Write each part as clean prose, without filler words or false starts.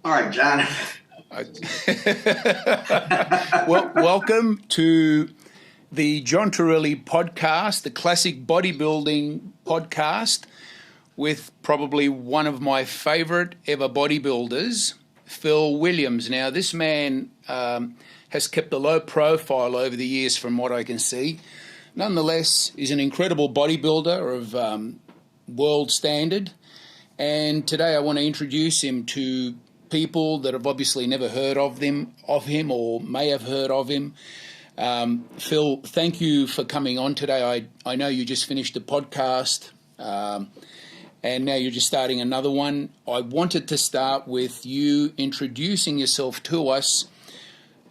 All right, John. Well, welcome to the John Terilli podcast, the Classic Bodybuilding podcast, with probably one of my favourite ever bodybuilders, Phil Williams. Now, this man has kept a low profile over the years from what I can see. Nonetheless, he's an incredible bodybuilder of world standard. And today I want to introduce him to people that have obviously never heard of him or may have heard of him. Phil, thank you for coming on today. I know you just finished a podcast and now you're just starting another one. I wanted to start with you introducing yourself to us.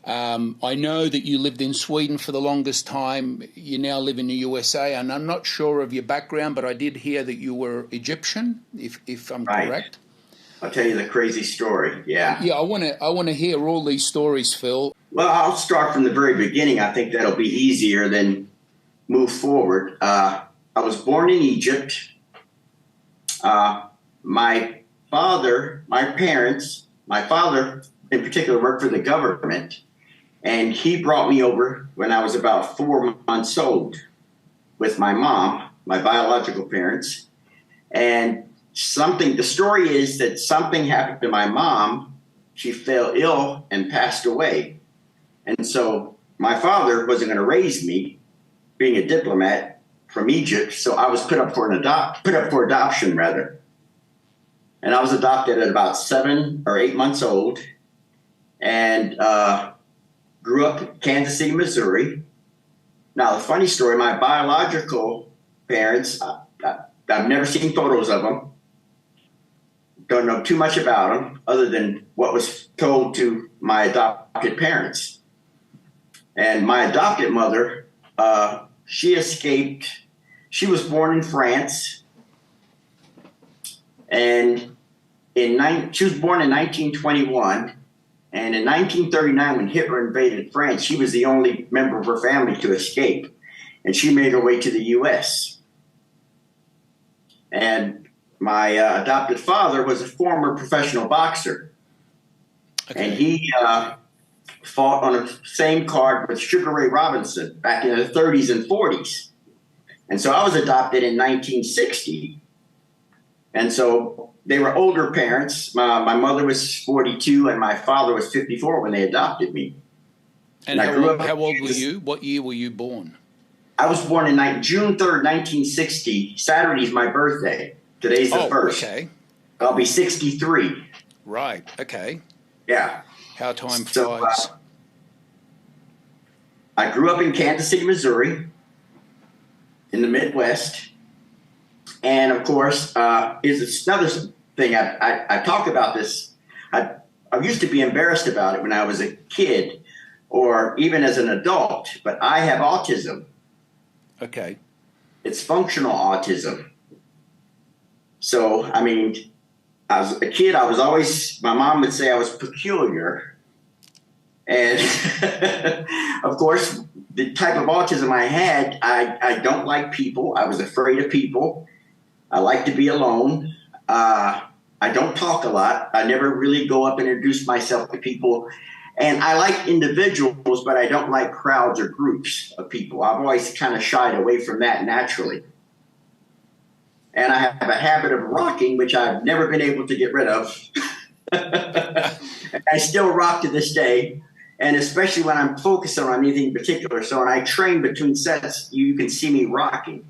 I know that you lived in Sweden for the longest time. You now live in the USA, and I'm not sure of your background, but I did hear that you were Egyptian, if I'm correct. I'll tell you the crazy story. Yeah. Yeah, I want to hear all these stories, Phil. Well, I'll start from the very beginning. I think that'll be easier than move forward. I was born in Egypt. My father in particular worked for the government, and he brought me over when I was about 4 months old with my mom, my biological parents. And the story is that something happened to my mom. She fell ill and passed away. And so my father wasn't going to raise me, being a diplomat from Egypt. So I was put up for adoption rather. And I was adopted at about 7 or 8 months old, and grew up in Kansas City, Missouri. Now, the funny story, my biological parents, I've never seen photos of them. Don't know too much about them other than what was told to my adopted parents. And my adopted mother, she escaped. She was born in France. And she was born in 1921. And in 1939, when Hitler invaded France, she was the only member of her family to escape. And she made her way to the U.S. And my adopted father was a former professional boxer. Okay. And he fought on the same card with Sugar Ray Robinson back in the 30s and 40s. And so I was adopted in 1960. And so they were older parents. My mother was 42 and my father was 54 when they adopted me. And how old were you? What year were you born? I was born in June 3rd, 1960. Saturday's my birthday. Today's the 1st. Okay. I'll be 63. Right. Okay. Yeah. How time flies. I grew up in Kansas City, Missouri, in the Midwest. And, of course, is another thing. I talk about this. I used to be embarrassed about it when I was a kid or even as an adult, but I have autism. Okay. It's functional autism. So, I mean, as a kid, my mom would say I was peculiar. And, of course, the type of autism I had, I don't like people. I was afraid of people. I like to be alone. I don't talk a lot. I never really go up and introduce myself to people. And I like individuals, but I don't like crowds or groups of people. I've always kind of shied away from that naturally. And I have a habit of rocking, which I've never been able to get rid of. I still rock to this day. And especially when I'm focused on anything in particular. So when I train between sets, you can see me rocking.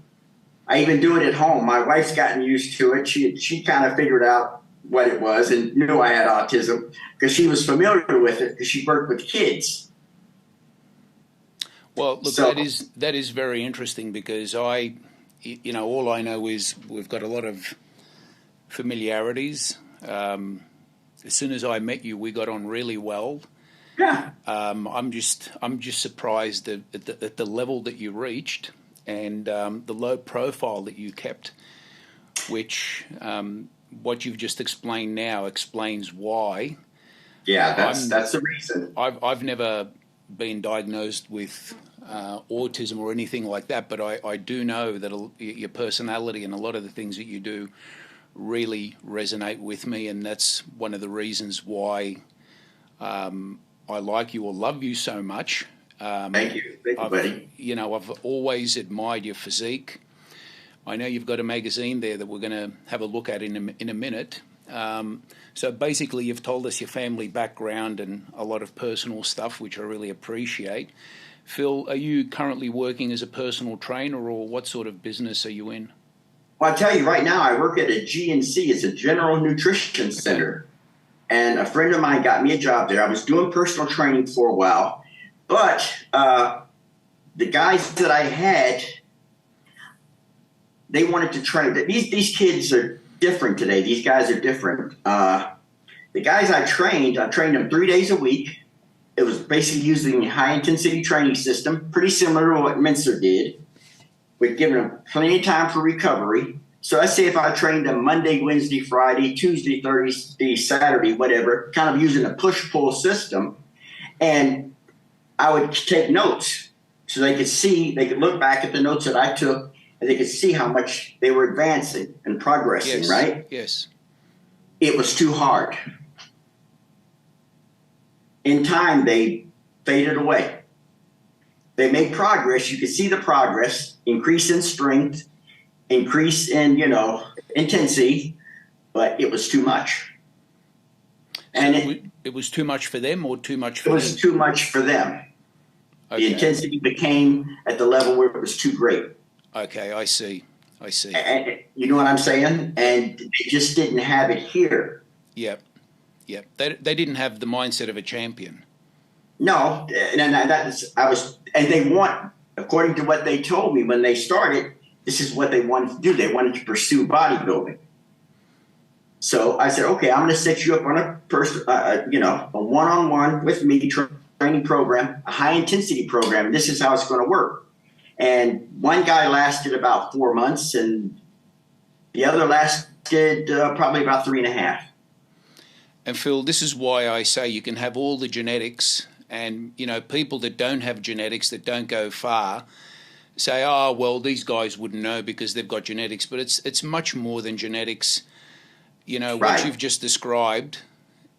I even do it at home. My wife's gotten used to it. She kind of figured out what it was and knew I had autism because she was familiar with it because she worked with kids. Well, look, that is very interesting because all I know is we've got a lot of familiarities. As soon as I met you, we got on really well. Yeah. I'm just surprised at the level that you reached. And the low profile that you kept, which what you've just explained now explains why. Yeah, that's the reason. I've never been diagnosed with autism or anything like that, but I do know that your personality and a lot of the things that you do really resonate with me, and that's one of the reasons why I like you or love you so much. Thank you, buddy. You know, I've always admired your physique. I know you've got a magazine there that we're going to have a look at in a minute. So basically, you've told us your family background and a lot of personal stuff, which I really appreciate. Phil, are you currently working as a personal trainer, or what sort of business are you in? Well, I'll tell you right now, I work at a GNC. It's a General Nutrition Center. And a friend of mine got me a job there. I was doing personal training for a while. But the guys that I had, they wanted to train. These kids are different today. These guys are different. The guys I trained them 3 days a week. It was basically using a high-intensity training system, pretty similar to what Mincer did, with giving them plenty of time for recovery. So let's say if I trained them Monday, Wednesday, Friday, Tuesday, Thursday, Saturday, whatever, kind of using a push-pull system, and I would take notes so they could look back at the notes that I took, and they could see how much they were advancing and progressing, Yes. right? Yes. It was too hard. In time, they faded away. They made progress. You could see the progress, increase in strength, increase in, intensity, but it was too much. And So it was too much for them, or too much for it was too much for them. Okay. The intensity became at the level where it was too great. Okay, I see. And you know what I'm saying? And they just didn't have it here. Yep. They didn't have the mindset of a champion. No, and they want, according to what they told me when they started, this is what they wanted to do. They wanted to pursue bodybuilding. So I said, okay, I'm going to set you up on a one-on-one with me training program, a high-intensity program, and this is how it's going to work. And one guy lasted about 4 months, and the other lasted probably about 3.5. And Phil, this is why I say you can have all the genetics, and people that don't have genetics, that don't go far, say, oh well, these guys wouldn't know because they've got genetics. But it's much more than genetics. Right. What you've just described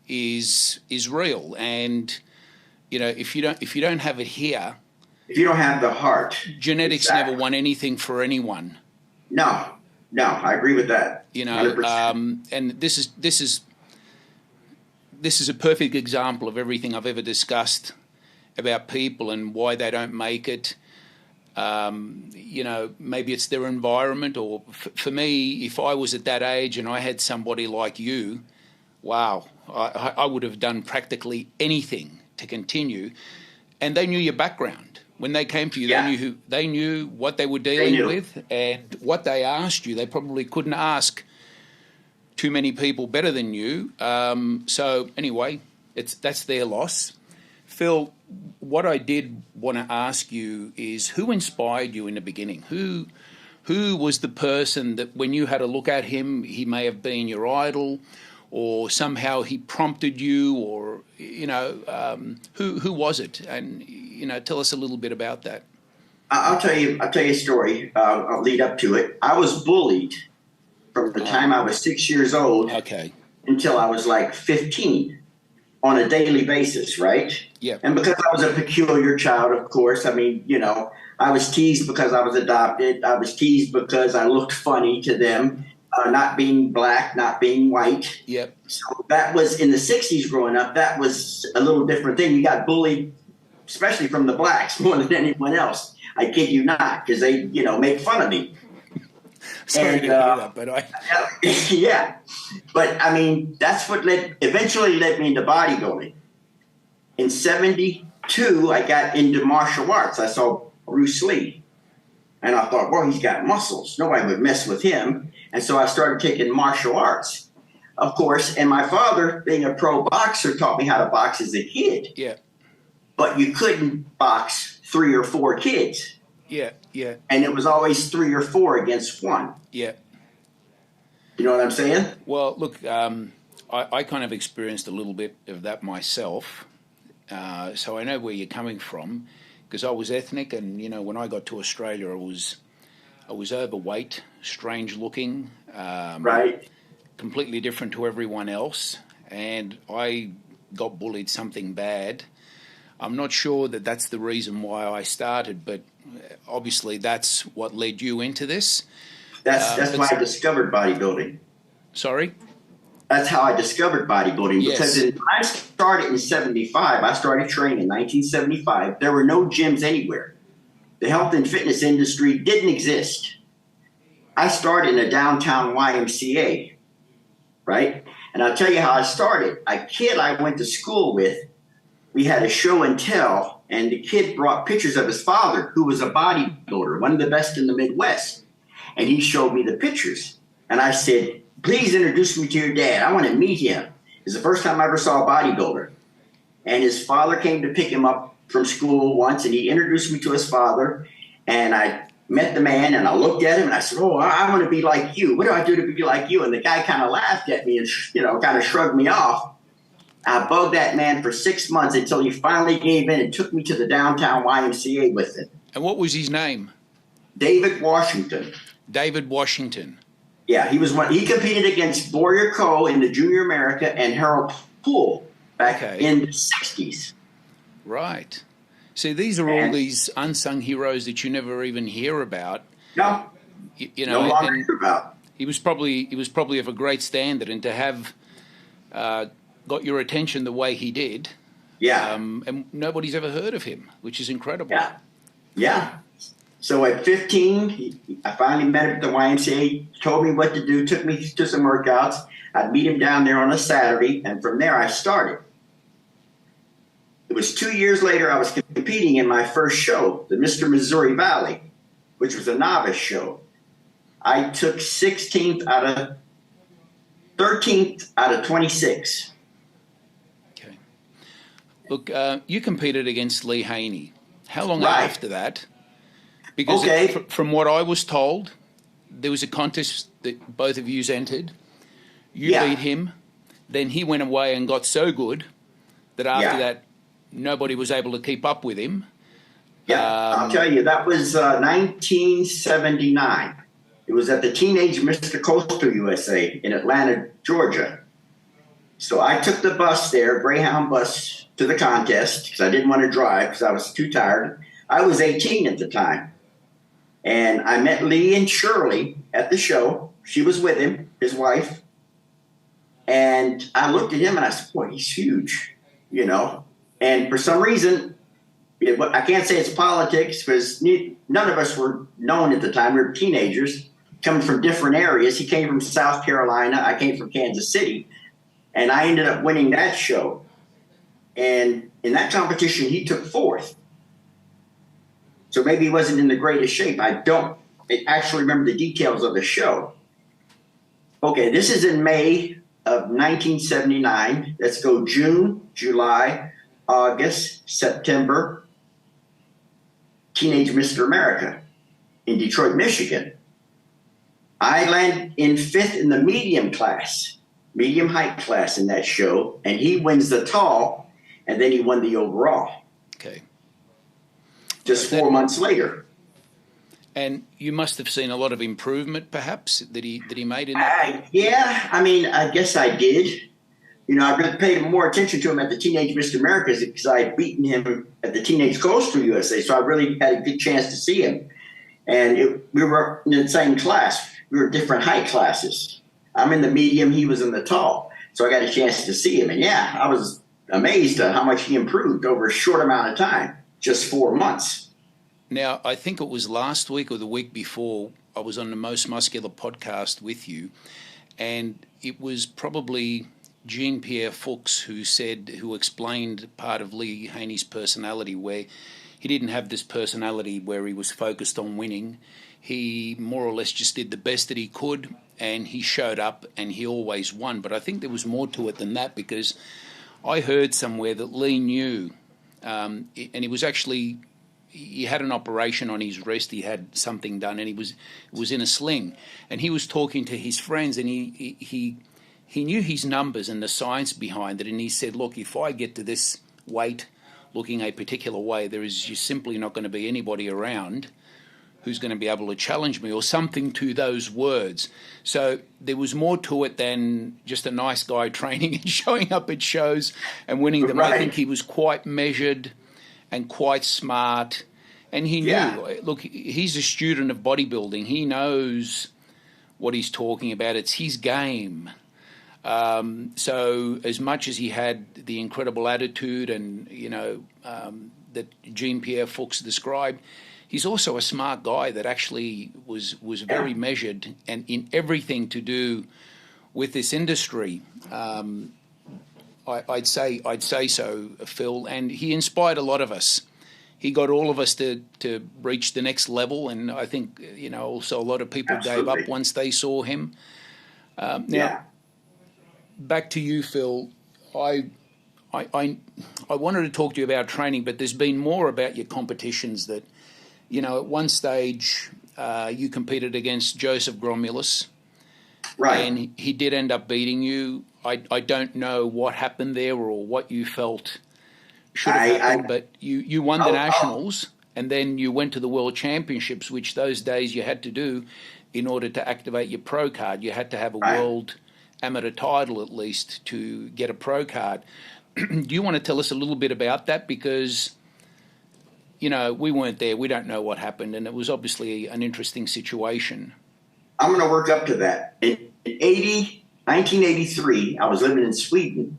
is real, and if you don't have it here, if you don't have the heart, genetics exactly. never won anything for anyone. No, I agree with that. 100%. And this is a perfect example of everything I've ever discussed about people and why they don't make it. Maybe it's their environment, or for me, if I was at that age and I had somebody like you, wow, I would have done practically anything to continue. And they knew your background. When they came to you, Yeah. they knew what they were dealing with, and what they asked you, they probably couldn't ask too many people better than you. So anyway, that's their loss. Phil, what I did want to ask you is, who inspired you in the beginning? Who was the person that when you had a look at him, he may have been your idol, or somehow he prompted you, or who was it? And tell us a little bit about that. I'll tell you a story. I'll lead up to it. I was bullied from the time I was 6 years old until I was like 15 on a daily basis, right? Yeah. And because I was a peculiar child, of course, I mean, I was teased because I was adopted. I was teased because I looked funny to them, not being black, not being white. Yep. So that was in the 60s growing up. That was a little different thing. You got bullied, especially from the blacks, more than anyone else. I kid you not, because they, make fun of me. Sorry to hear that, but yeah. But, I mean, that's what eventually led me into bodybuilding. In 72, I got into martial arts. I saw Bruce Lee. And I thought, well, he's got muscles. Nobody would mess with him. And so I started taking martial arts, of course. And my father, being a pro boxer, taught me how to box as a kid. Yeah. But you couldn't box 3 or 4 kids. Yeah. And it was always 3 or 4 against 1. Yeah. You know what I'm saying? Well, look, I kind of experienced a little bit of that myself. So I know where you're coming from, because I was ethnic, and when I got to Australia, I was overweight, strange looking. Right. completely different to everyone else, and I got bullied something bad. I'm not sure that that's the reason why I started, but obviously that's what led you into this. That's why I discovered bodybuilding. Sorry? That's how I discovered bodybuilding. Yes. Because when I started in 75, I started training in 1975. There were no gyms anywhere. The health and fitness industry didn't exist. I started in a downtown YMCA, right? And I'll tell you how I started. A kid I went to school with, we had a show and tell, and the kid brought pictures of his father, who was a bodybuilder, one of the best in the Midwest. And he showed me the pictures. And I said, please introduce me to your dad. I want to meet him. It's the first time I ever saw a bodybuilder. And his father came to pick him up from school once, and he introduced me to his father. And I met the man, and I looked at him, and I said, oh, I want to be like you. What do I do to be like you? And the guy kind of laughed at me and, kind of shrugged me off. I bugged that man for 6 months until he finally gave in and took me to the downtown YMCA with him. And what was his name? David Washington. David Washington. Yeah, he was one. He competed against Gloria Cole in the Junior America and Harold Poole back in the 60s. Right. See, these are all these unsung heroes that you never even hear about. No, no longer hear about. He was probably of a great standard, and to have got your attention the way he did. Yeah. And nobody's ever heard of him, which is incredible. Yeah. Yeah. So at 15, I finally met him at the YMCA, told me what to do, took me to some workouts. I'd meet him down there on a Saturday, and from there I started. It was 2 years later I was competing in my first show, the Mr. Missouri Valley, which was a novice show. I took 13th out of 26. Okay. Look, you competed against Lee Haney. How long after that? Because from what I was told, there was a contest that both of you entered. You beat him. Then he went away and got so good that after that, nobody was able to keep up with him. Yeah, I'll tell you, that was 1979. It was at the Teenage Mr. Coastal USA in Atlanta, Georgia. So I took the bus there, Greyhound bus, to the contest because I didn't want to drive because I was too tired. I was 18 at the time. And I met Lee and Shirley at the show. She was with him, his wife. And I looked at him and I said, boy, he's huge, And for some reason, I can't say it's politics because none of us were known at the time. We were teenagers coming from different areas. He came from South Carolina. I came from Kansas City. And I ended up winning that show. And in that competition, he took fourth. So maybe he wasn't in the greatest shape. I don't actually remember the details of the show. Okay, this is in May of 1979. Let's go June, July, August, September. Teenage Mr. America in Detroit, Michigan. I landed in 5th in the medium height class in that show, and he wins the tall, and then he won the overall. Okay. Just 4 months later. And you must have seen a lot of improvement, perhaps, that he made in that. Yeah, I guess I did. I paid more attention to him at the Teenage Mr. America because I had beaten him at the Teenage Coastal USA, so I really had a good chance to see him. And we were in the same class. We were different height classes. I'm in the medium, he was in the tall. So I got a chance to see him. And, I was amazed at how much he improved over a short amount of time, just 4 months. Now, I think it was last week or the week before, I was on the Most Muscular podcast with you, and it was probably Jean-Pierre Fuchs who explained part of Lee Haney's personality, where he didn't have this personality where he was focused on winning. He more or less just did the best that he could, and he showed up and he always won. But I think there was more to it than that, because I heard somewhere that Lee knew, and he was actually, he had an operation on his wrist, he had something done, and he was in a sling. And he was talking to his friends, and he knew his numbers and the science behind it, and he said, look, if I get to this weight looking a particular way, there is just simply not going to be anybody around who's going to be able to challenge me, or something to those words. So there was more to it than just a nice guy training and showing up at shows and winning them. Right. I think he was quite measured and quite smart. And he knew, look, he's a student of bodybuilding. He knows what he's talking about. It's his game. So as much as he had the incredible attitude and, that Jean-Pierre Fuchs described, he's also a smart guy that actually was very measured and in everything to do with this industry. I'd say so, Phil, and he inspired a lot of us. He got all of us to reach the next level, and I think also a lot of people gave up once they saw him. Now, back to you, Phil. I wanted to talk to you about training, but there's been more about your competitions that, at one stage you competed against Joseph Gromulus. Right. And he did end up beating you. I don't know what happened there or what you felt should have happened, but you won the Nationals, and then you went to the World Championships, which those days you had to do in order to activate your pro card. You had to have a world amateur title at least to get a pro card. Do you want to tell us a little bit about that? Because, we weren't there. We don't know what happened, and it was obviously an interesting situation. I'm going to work up to that. In 1983, I was living in Sweden,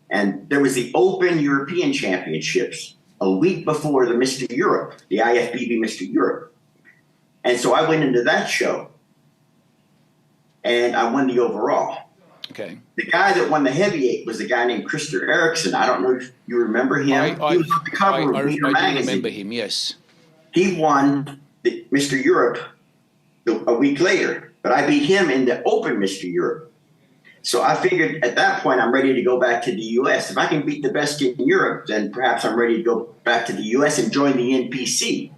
and there was the Open European Championships a week before the Mr. Europe, the IFBB Mr. Europe. And so I went into that show, and I won the overall. Okay. The guy that won the heavyweight was a guy named Chris Dickerson. I don't know if you remember him. He was on the cover of Leader magazine. I remember him, yes. He won the Mr. Europe a week later, but I beat him in the Open Mr. Europe. So I figured at that point I'm ready to go back to the U.S. If I can beat the best in Europe, then perhaps I'm ready to go back to the U.S. and join the NPC.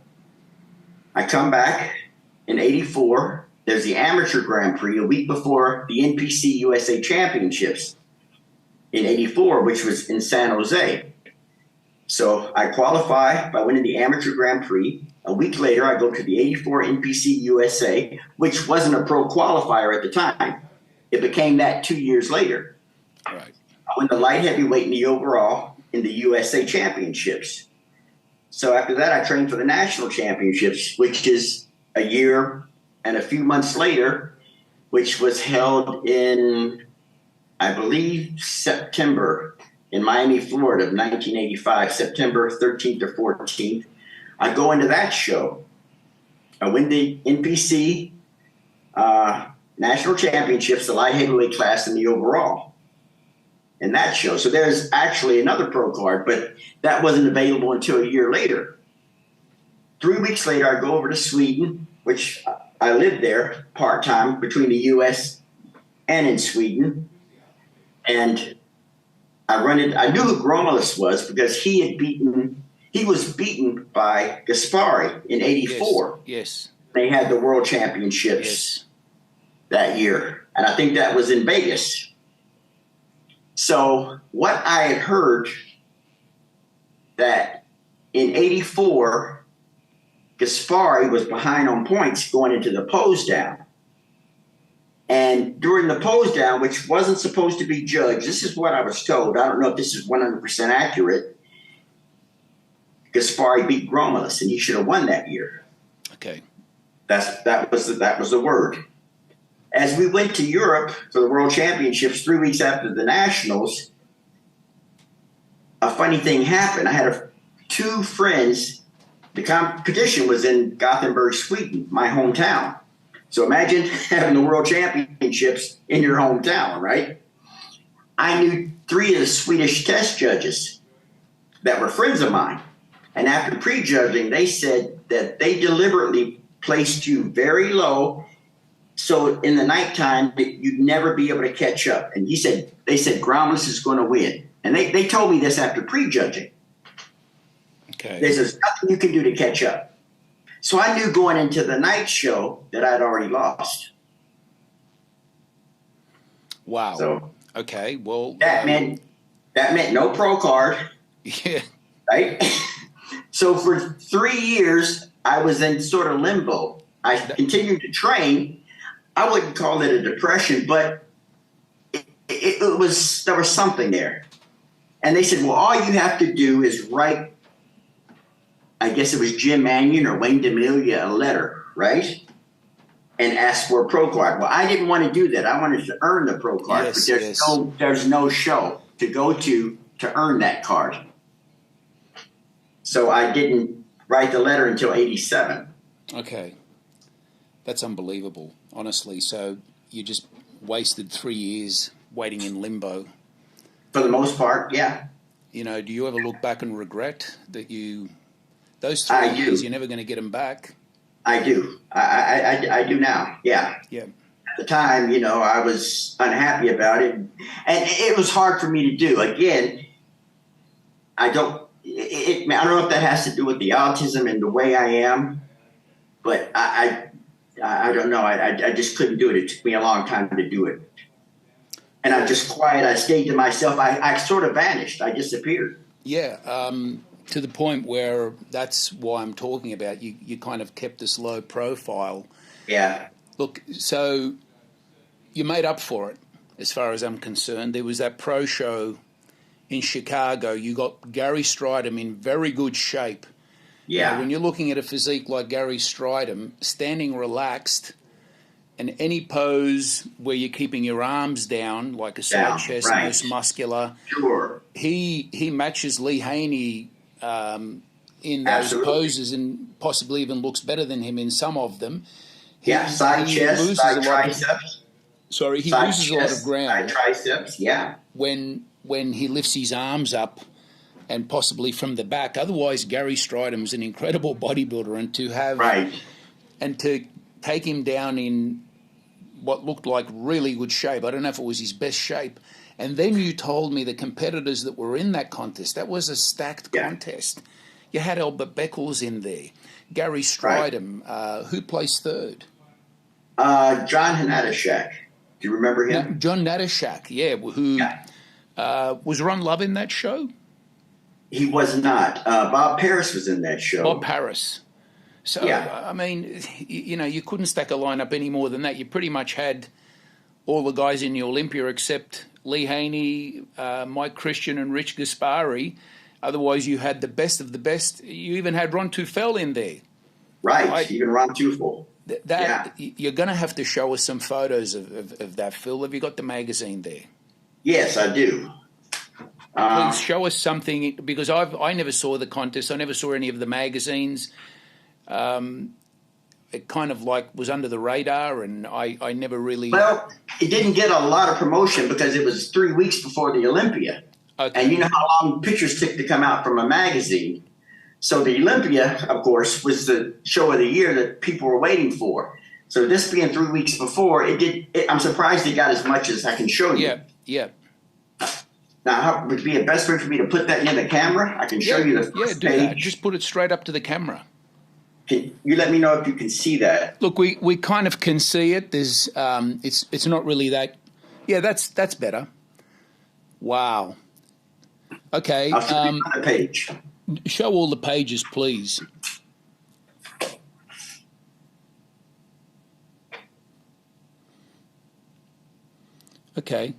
I come back in 84. There's the Amateur Grand Prix a week before the NPC USA Championships in 84, which was in San Jose. So I qualify by winning the Amateur Grand Prix. A week later, I go to the 84 NPC USA, which wasn't a pro qualifier at the time. It became that 2 years later. Right. I won the light heavyweight and the overall in the USA Championships. So after that, I trained for the National Championships, which is a year and a few months later, which was held in, I believe, September in Miami, Florida of 1985, September 13th or 14th. I go into that show. I win the NPC National Championships, the light heavyweight class, and the overall in that show. So there's actually another pro card, but that wasn't available until a year later. 3 weeks later, I go over to Sweden, which I lived there part-time between the U.S. and in Sweden. And I knew who Gromulus was because he was beaten by Gaspari in 84. Yes. They had the World Championships that year. And I think that was in Vegas. So what I had heard that in 84, Gaspari was behind on points going into the pose down. And during the pose down, which wasn't supposed to be judged, this is what I was told. I don't know if this is 100% accurate. Gaspari beat Gromulus, and he should have won that year. Okay. That was the word. As we went to Europe for the World Championships 3 weeks after the Nationals, a funny thing happened. I had two friends. The competition was in Gothenburg, Sweden, my hometown. So imagine having the World Championships in your hometown, right? I knew three of the Swedish test judges that were friends of mine. And after prejudging, they said that they deliberately placed you very low so in the nighttime that you'd never be able to catch up. And they said Gromulus is going to win. And they told me this after prejudging. Okay. There's nothing you can do to catch up. So I knew going into the night show that I'd already lost. Wow. So okay. Well, that meant no pro card. Yeah. Right. So for 3 years, I was in sort of limbo. I continued to train. I wouldn't call it a depression, but it was, there was something there. And they said, well, all you have to do is write, I guess it was Jim Mannion or Wayne D'Amelia, a letter, right? And ask for a pro card. Well, I didn't want to do that. I wanted to earn the pro card, Yes, but there's no show to go to earn that card. So I didn't write the letter until 87. Okay. That's unbelievable, honestly. So you just wasted 3 years waiting in limbo. For the most part, yeah. You know, do you ever look back and regret that those 3 years, you're never going to get them back? I do. I do now, yeah. Yeah. At the time, you know, I was unhappy about it. And it was hard for me to do. Again, I don't know if that has to do with the autism and the way I am, but I don't know. I just couldn't do it. It took me a long time to do it. And I'm just quiet. I stayed to myself. I sort of vanished. I disappeared. Yeah, to the point where that's why I'm talking about you kind of kept this low profile. Yeah. Look, so you made up for it, as far as I'm concerned. There was that pro show in Chicago. You got Gary Stridham in very good shape. Yeah. Now, when you're looking at a physique like Gary Stridham, standing relaxed, and any pose where you're keeping your arms down, like a side chest, right. most muscular, Sure. He matches Lee Haney in those Absolutely. poses, and possibly even looks better than him in some of them. Side chest, side triceps. He loses a lot of ground. Side triceps, yeah. When he lifts his arms up, and possibly from the back. Otherwise, Gary Stridham's an incredible bodybuilder, and to have and to take him down in what looked like really good shape. I don't know if it was his best shape. And then you told me the competitors that were in that contest, that was a stacked contest. You had Albert Beckles in there, Gary Stridham. Who placed third? John Hanadishak. Do you remember him? John Natashak, was Ron Love in that show? He was not. Bob Paris was in that show. Bob Paris. So, I mean, you know, you couldn't stack a lineup any more than that. You pretty much had all the guys in the Olympia except Lee Haney, Mike Christian and Rich Gaspari. Otherwise, you had the best of the best. You even had Ron Tufel in there. Right, even Ron Tufel. You're going to have to show us some photos of that, Phil. Have you got the magazine there? Yes, I do. Please show us something, because I never saw the contest. I never saw any of the magazines. It kind of like was under the radar, and I never really... Well, it didn't get a lot of promotion because it was 3 weeks before the Olympia. Okay. And you know how long pictures took to come out from a magazine. So the Olympia, of course, was the show of the year that people were waiting for. So this being 3 weeks before, I'm surprised it got as much as I can show you. Yeah. Now, would it be a best way for me to put that in the camera? I can show you the first page. That. Just put it straight up to the camera. Can you let me know if you can see that? Look, we kind of can see it. There's it's not really that. Yeah, that's better. Wow. Okay. I'll show you the page. Show all the pages, please. Okay.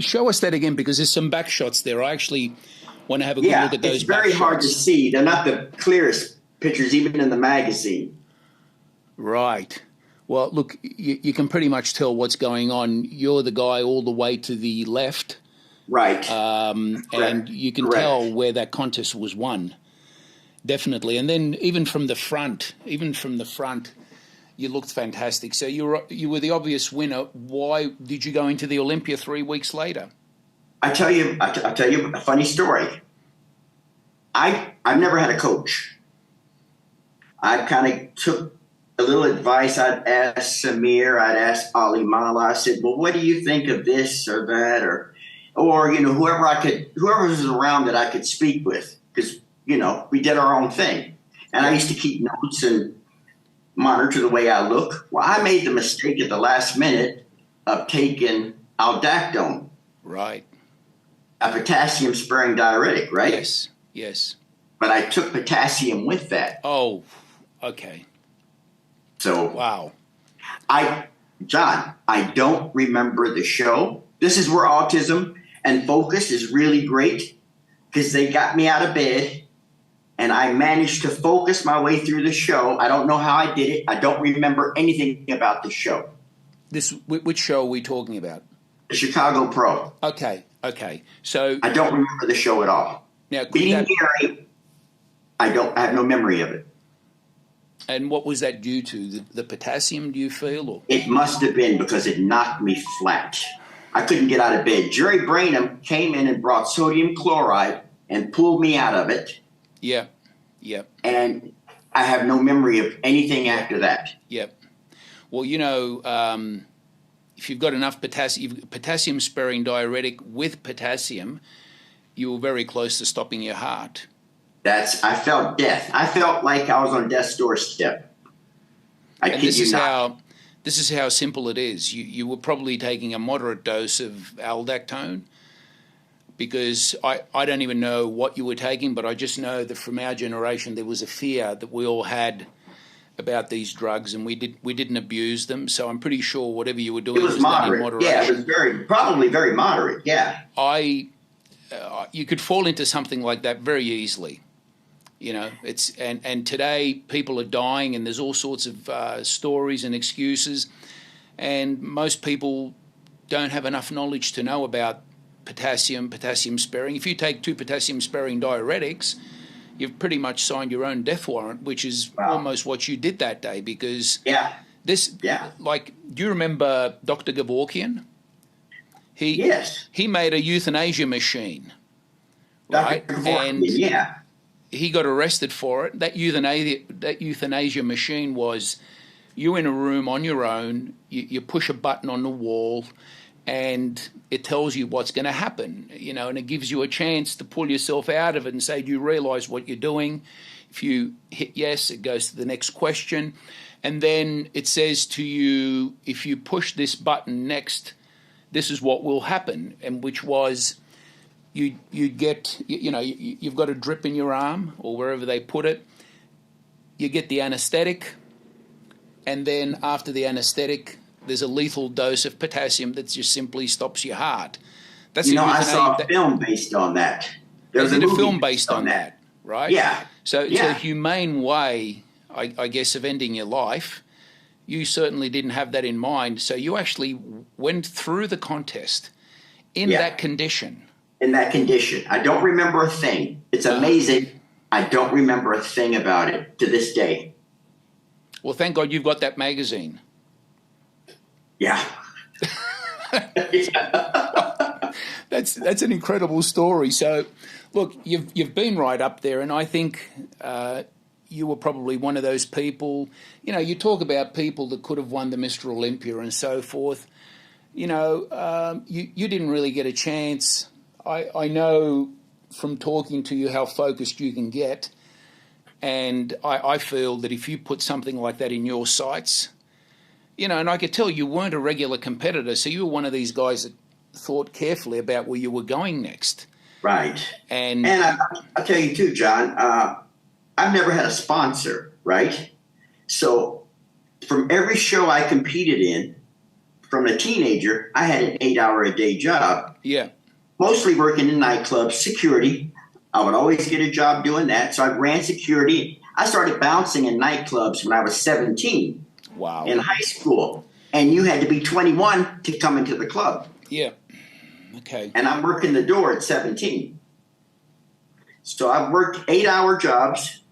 Show us that again, because there's some back shots there. I actually want to have a good look at those back shots. It's very hard to see. They're not the clearest pictures, even in the magazine. Right. Well, look, you can pretty much tell what's going on. You're the guy all the way to the left. Right. And you can tell where that contest was won. Definitely. And then even from the front, you looked fantastic. So you were the obvious winner. Why did you go into the Olympia 3 weeks later? I'll tell you a funny story. I've never had a coach. I kind of took a little advice. I'd ask Samir, I'd ask Ali Mala. I said, well, what do you think of this or that? Or you know, whoever was around that I could speak with, because, you know, we did our own thing. And I used to keep notes and monitor the way I look. Well, I made the mistake at the last minute of taking aldactone. Right. A potassium-sparing diuretic, right? Yes. but I took potassium with that. Oh, okay. So wow. John, I don't remember the show. This is where autism and focus is really great, because they got me out of bed and I managed to focus my way through the show. I don't know how I did it. I don't remember anything about the show. Which show are we talking about? The Chicago Pro. Okay. So I don't remember the show at all. Now, beating Gary, I have no memory of it. And what was that due to? The potassium, do you feel? Or? It must have been because it knocked me flat. I couldn't get out of bed. Jerry Brainham came in and brought sodium chloride and pulled me out of it. Yeah. And I have no memory of anything after that. Yep. Well, if you've got enough potassium-sparing diuretic with potassium, you were very close to stopping your heart. I felt death. I felt like I was on death's doorstep. This is how simple it is. You were probably taking a moderate dose of aldactone, because I don't even know what you were taking, but I just know that from our generation there was a fear that we all had about these drugs, and we didn't abuse them. So I'm pretty sure whatever you were doing was done in moderation. Yeah, it was probably very moderate. Yeah. You could fall into something like that very easily. And today people are dying, and there's all sorts of stories and excuses, and most people don't have enough knowledge to know about potassium sparing. If you take 2 potassium sparing diuretics, you've pretty much signed your own death warrant, which is almost what you did that day, because do you remember Dr. Gavorkian? Yes. He made a euthanasia machine, right? And he got arrested for it. That euthanasia machine was you in a room on your own, you push a button on the wall, and it tells you what's going to happen, and it gives you a chance to pull yourself out of it and say, do you realize what you're doing? If you hit yes, it goes to the next question. And then it says to you, if you push this button next, this is what will happen. And which was you get, you've got a drip in your arm or wherever they put it. You get the anesthetic. And then after the anesthetic, there's a lethal dose of potassium that just simply stops your heart. That's I saw a film based on that. There's a film based on that, right? Yeah. So it's a humane way, I guess, of ending your life. You certainly didn't have that in mind. So you actually went through the contest in that condition. In that condition. I don't remember a thing. It's amazing. I don't remember a thing about it to this day. Well, thank God you've got that magazine. Yeah. That's an incredible story. So, look, you've been right up there, and I think you were probably one of those people. You talk about people that could have won the Mr. Olympia and so forth. You didn't really get a chance. I know from talking to you how focused you can get, and I feel that if you put something like that in your sights, and I could tell you weren't a regular competitor, so you were one of these guys that thought carefully about where you were going next. Right. And I'll tell you too, John, I've never had a sponsor, right? So from every show I competed in, from a teenager, I had an 8-hour-a-day job. Yeah. Mostly working in nightclubs, security. I would always get a job doing that. So I ran security. I started bouncing in nightclubs when I was 17. Wow. In high school. And you had to be 21 to come into the club. Yeah. Okay. And I'm working the door at 17. So I've worked 8-hour jobs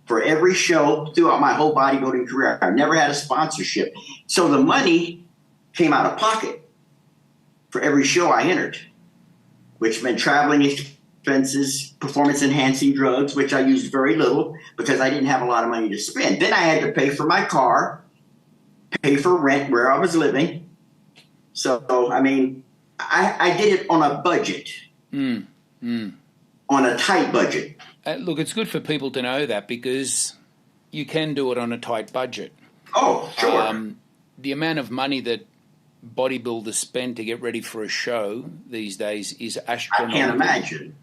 for every show throughout my whole bodybuilding career. I've never had a sponsorship. So the money came out of pocket for every show I entered, which meant traveling expenses, performance-enhancing drugs, which I used very little because I didn't have a lot of money to spend. Then I had to pay for my car, pay for rent where I was living. So, I mean, I did it on a budget, on a tight budget. Look, it's good for people to know that because you can do it on a tight budget. Oh, sure. The amount of money that bodybuilders spend to get ready for a show these days is astronomical. I can't imagine.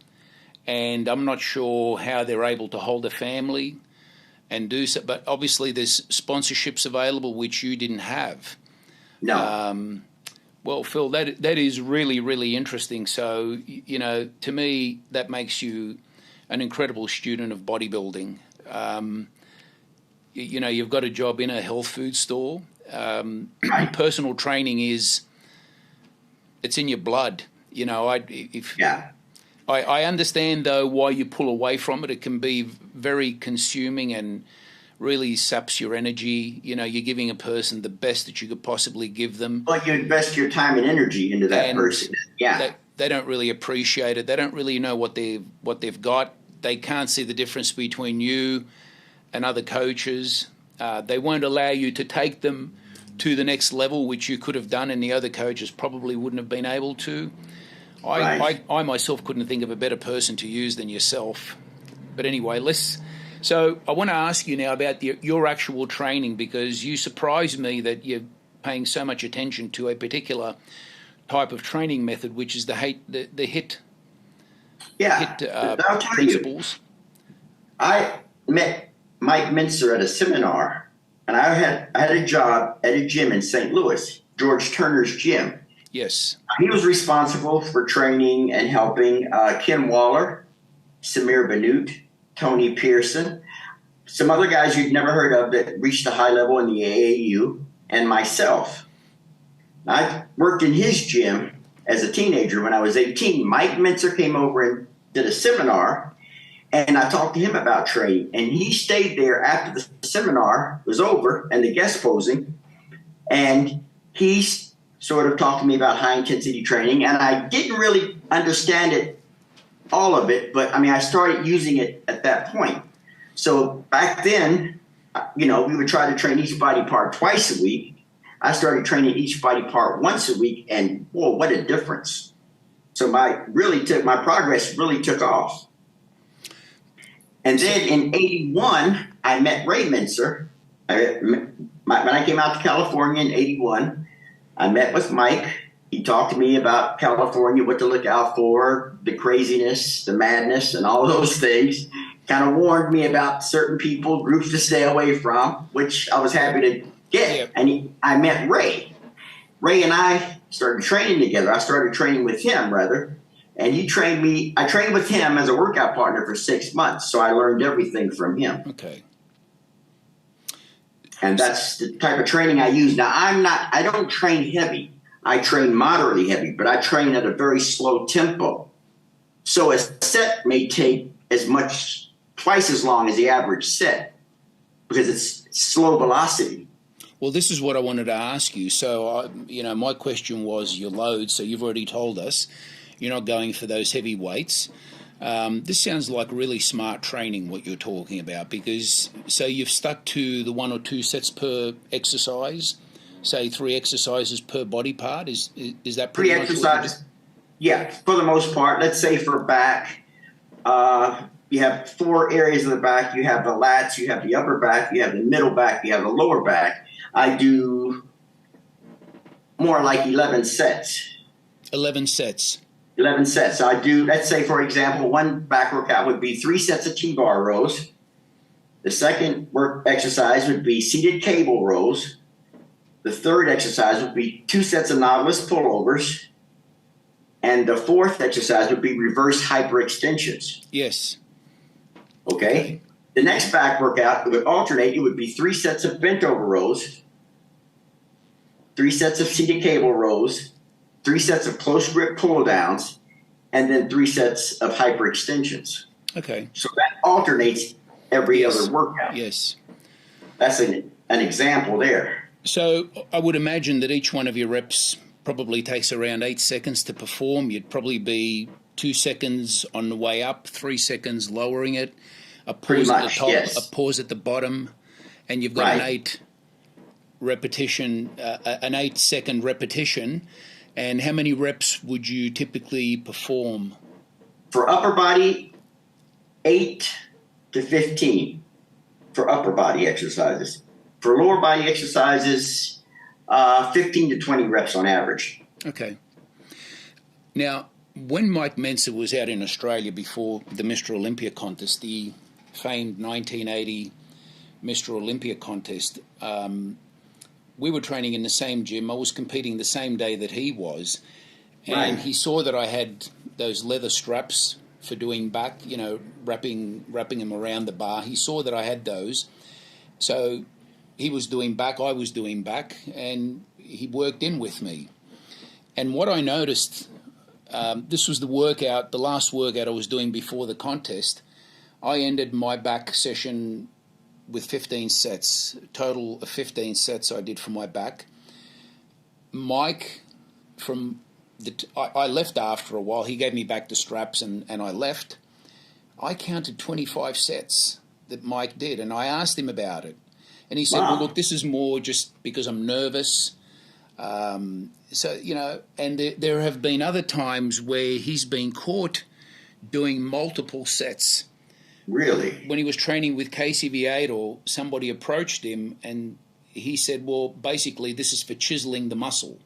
and I'm not sure how they're able to hold a family and do so. But obviously, there's sponsorships available which you didn't have. No. Well, Phil, that is really, really interesting. So, you know, to me, that makes you an incredible student of bodybuilding. You know, you've got a job in a health food store. Right. Personal training it's in your blood. You know, I understand, though, why you pull away from it. It can be very consuming and really saps your energy. You know, you're giving a person the best that you could possibly give them. Well, you invest your time and energy into that person. Yeah. They don't really appreciate it. They don't really know what they've got. They can't see the difference between you and other coaches. They won't allow you to take them to the next level, which you could have done, and the other coaches probably wouldn't have been able to. I myself couldn't think of a better person to use than yourself. But anyway, so I want to ask you now about your actual training, because you surprised me that you're paying so much attention to a particular type of training method, which is the HIT. Yeah, I'll tell principles. You, I met Mike Mincer at a seminar, and I had a job at a gym in St. Louis, George Turner's gym. Yes. He was responsible for training and helping Ken Waller, Samir Bannout, Tony Pearson, some other guys you'd never heard of that reached a high level in the AAU, and myself. I worked in his gym as a teenager when I was 18. Mike Mincer came over and did a seminar, and I talked to him about training. And he stayed there after the seminar was over and the guest posing, and he sort of talked to me about high-intensity training. And I didn't really understand it, all of it, but, I mean, I started using it at that point. So back then, you know, we would try to train each body part twice a week. I started training each body part once a week, and whoa, what a difference. So my progress really took off. And then in 81, I met Ray Mincer. When I came out to California in 81, I met with Mike. He talked to me about California, what to look out for, the craziness, the madness, and all those things. Kind of warned me about certain people, groups to stay away from, which I was happy to get. Yep. And I met Ray. Ray and I started training together. I started training with him, rather. And he trained me. I trained with him as a workout partner for 6 months, so I learned everything from him. Okay. And that's the type of training I use. Now, I don't train heavy. I train moderately heavy, but I train at a very slow tempo. So a set may take twice as long as the average set because it's slow velocity. Well, this is what I wanted to ask you. So, my question was your load. So you've already told us you're not going for those heavy weights. This sounds like really smart training, what you're talking about, because so you've stuck to the 1 or 2 sets per exercise, say 3 exercises per body part. Is that pretty 3 much exercises? Yeah, for the most part. Let's say for back, you have 4 areas of the back. You have the lats, you have the upper back, you have the middle back, you have the lower back. I do more like 11 sets. 11 sets. 11 sets. I do, let's say, for example, one back workout would be 3 sets of T-bar rows. The second exercise would be seated cable rows. The third exercise would be 2 sets of Nautilus pullovers. And the fourth exercise would be reverse hyperextensions. Yes. Okay. The next back workout would alternate. It would be 3 sets of bent over rows, 3 sets of seated cable rows, 3 sets of close grip pull downs, and then 3 sets of hyperextensions. Okay. So that alternates every other workout. Yes. That's an example there. So I would imagine that each one of your reps probably takes around 8 seconds to perform. You'd probably be 2 seconds on the way up, 3 seconds lowering it, a pause at the top, yes. A pause at the bottom, and you've got an 8-second repetition. And how many reps would you typically perform? For upper body, 8 to 15 for upper body exercises. For lower body exercises, 15 to 20 reps on average. Okay. Now, when Mike Mensa was out in Australia before the Mr. Olympia contest, the famed 1980 Mr. Olympia contest, we were training in the same gym. I was competing the same day that he was. And he saw that I had those leather straps for doing back, you know, wrapping them around the bar. He saw that I had those. So he was doing back, I was doing back, and he worked in with me. And what I noticed, this was the last workout I was doing before the contest. I ended my back session with 15 sets, a total of 15 sets I did for my back. Mike, I left after a while. He gave me back the straps and I left. I counted 25 sets that Mike did, and I asked him about it. And he said, well, look, this is more just because I'm nervous. So, you know, and there have been other times where he's been caught doing multiple sets. Really? When he was training with KCV8 or somebody approached him and he said, well, basically this is for chiseling the muscle.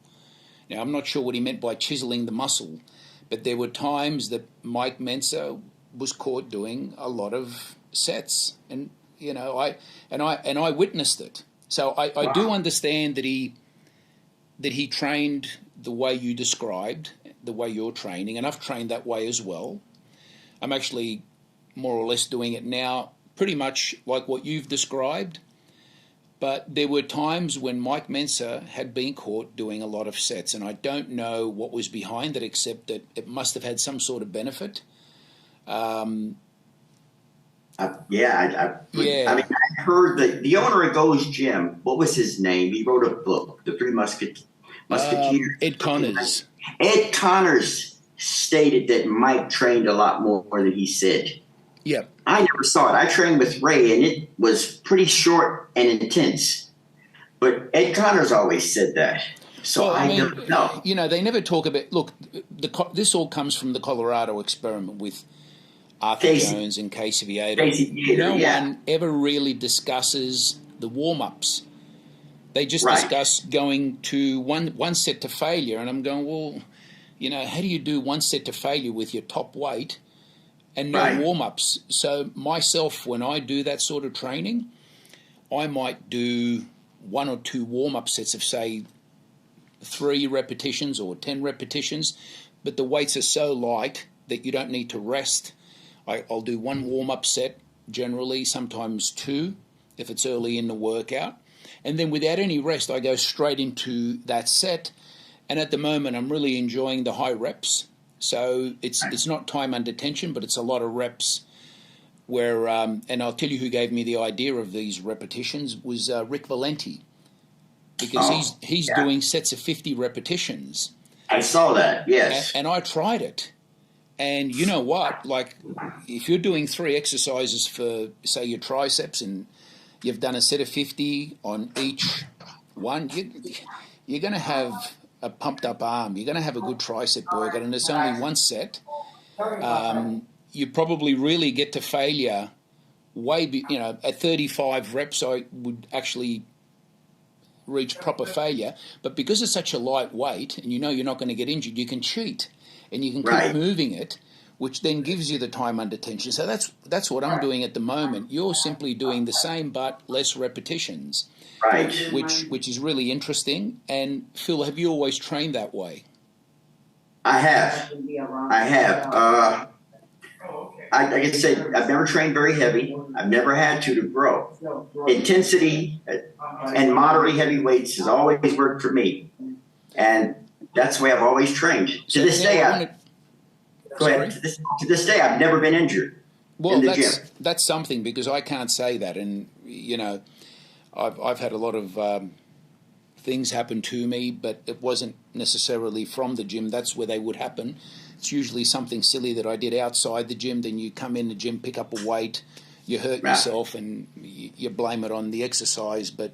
Now, I'm not sure what he meant by chiseling the muscle, but there were times that Mike Mensa was caught doing a lot of sets, and you know, I witnessed it. So I do understand that he trained the way you described, the way you're training, and I've trained that way as well. I'm actually more or less doing it now, pretty much like what you've described. But there were times when Mike Mensa had been caught doing a lot of sets, and I don't know what was behind it, except that it must have had some sort of benefit. I mean, I heard that the owner of Go's Gym, what was his name? He wrote a book, The Three Musketeers. Ed Connors. Ed Connors stated that Mike trained a lot more than he said. Yeah. I never saw it. I trained with Ray, and it was pretty short and intense. But Ed Connors always said that. So well, I mean, never know. You know, they never talk about... Look, this all comes from the Colorado experiment with Arthur Jones and KCV8. No one ever really discusses the warm-ups. They just discuss going to one set to failure. And I'm going, well, you know, how do you do one set to failure with your top weight and no warm-ups? So myself, when I do that sort of training, I might do 1 or 2 warm-up sets of, say, 3 repetitions or 10 repetitions, but the weights are so light that you don't need to rest. I'll do 1 warm-up set generally, sometimes 2 if it's early in the workout. And then without any rest, I go straight into that set. And at the moment, I'm really enjoying the high reps. So it's not time under tension, but it's a lot of reps where, and I'll tell you who gave me the idea of these repetitions was Rick Valenti, because he's doing sets of 50 repetitions. I saw that, yes. And I tried it. And you know what? Like, if you're doing 3 exercises for, say, your triceps, and you've done a set of 50 on each one, you're going to have a pumped up arm. You're going to have a good tricep workout, and it's only 1 set. You probably really get to failure at 35 reps, I would actually reach proper failure. But because it's such a light weight, and you know you're not going to get injured, you can cheat, and you can keep moving it, which then gives you the time under tension. So that's what I'm doing at the moment. You're simply doing the same but less repetitions. Right. Which is really interesting. And Phil, have you always trained that way? I have. Like I said, I've never trained very heavy. I've never had to grow. Intensity and moderately heavy weights has always worked for me. And that's the way I've always trained. To this day, I've never been injured in the gym. That's something, because I can't say that. And, you know, I've had a lot of things happen to me, but it wasn't necessarily from the gym. That's where they would happen. It's usually something silly that I did outside the gym. Then you come in the gym, pick up a weight, you hurt yourself, and you blame it on the exercise. But,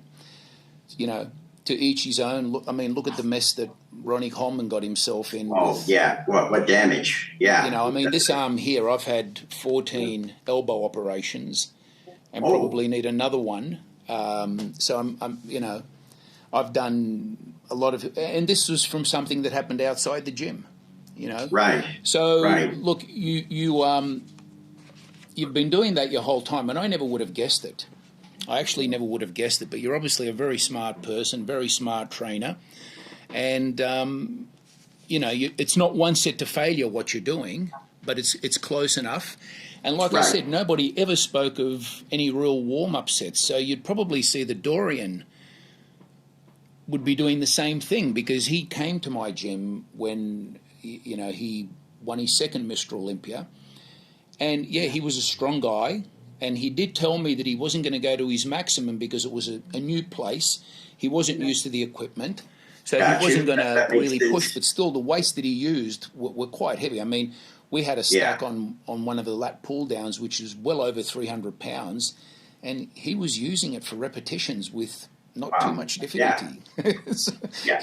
you know, to each his own. Look at the mess that Ronnie Coleman got himself in. What damage? Yeah. You know, I mean, this arm here, I've had 14 elbow operations and probably need another one. So I've done a lot of, and this was from something that happened outside the gym. you know. Right. So Right. look, you've been doing that your whole time, and I never would have guessed it. I actually never would have guessed it, but you're obviously a very smart person, very smart trainer, and it's not one set to failure what you're doing, but it's close enough. And like I said, nobody ever spoke of any real warm-up sets, so you'd probably see that Dorian would be doing the same thing, because he came to my gym when he won his second Mr. Olympia, and he was a strong guy. And he did tell me that he wasn't going to go to his maximum because it was a new place. He wasn't used to the equipment. So he wasn't going to really push. But still, the weights that he used were quite heavy. I mean, we had a stack on one of the lat pull downs, which is well over 300 pounds. And he was using it for repetitions with not too much difficulty. Yeah.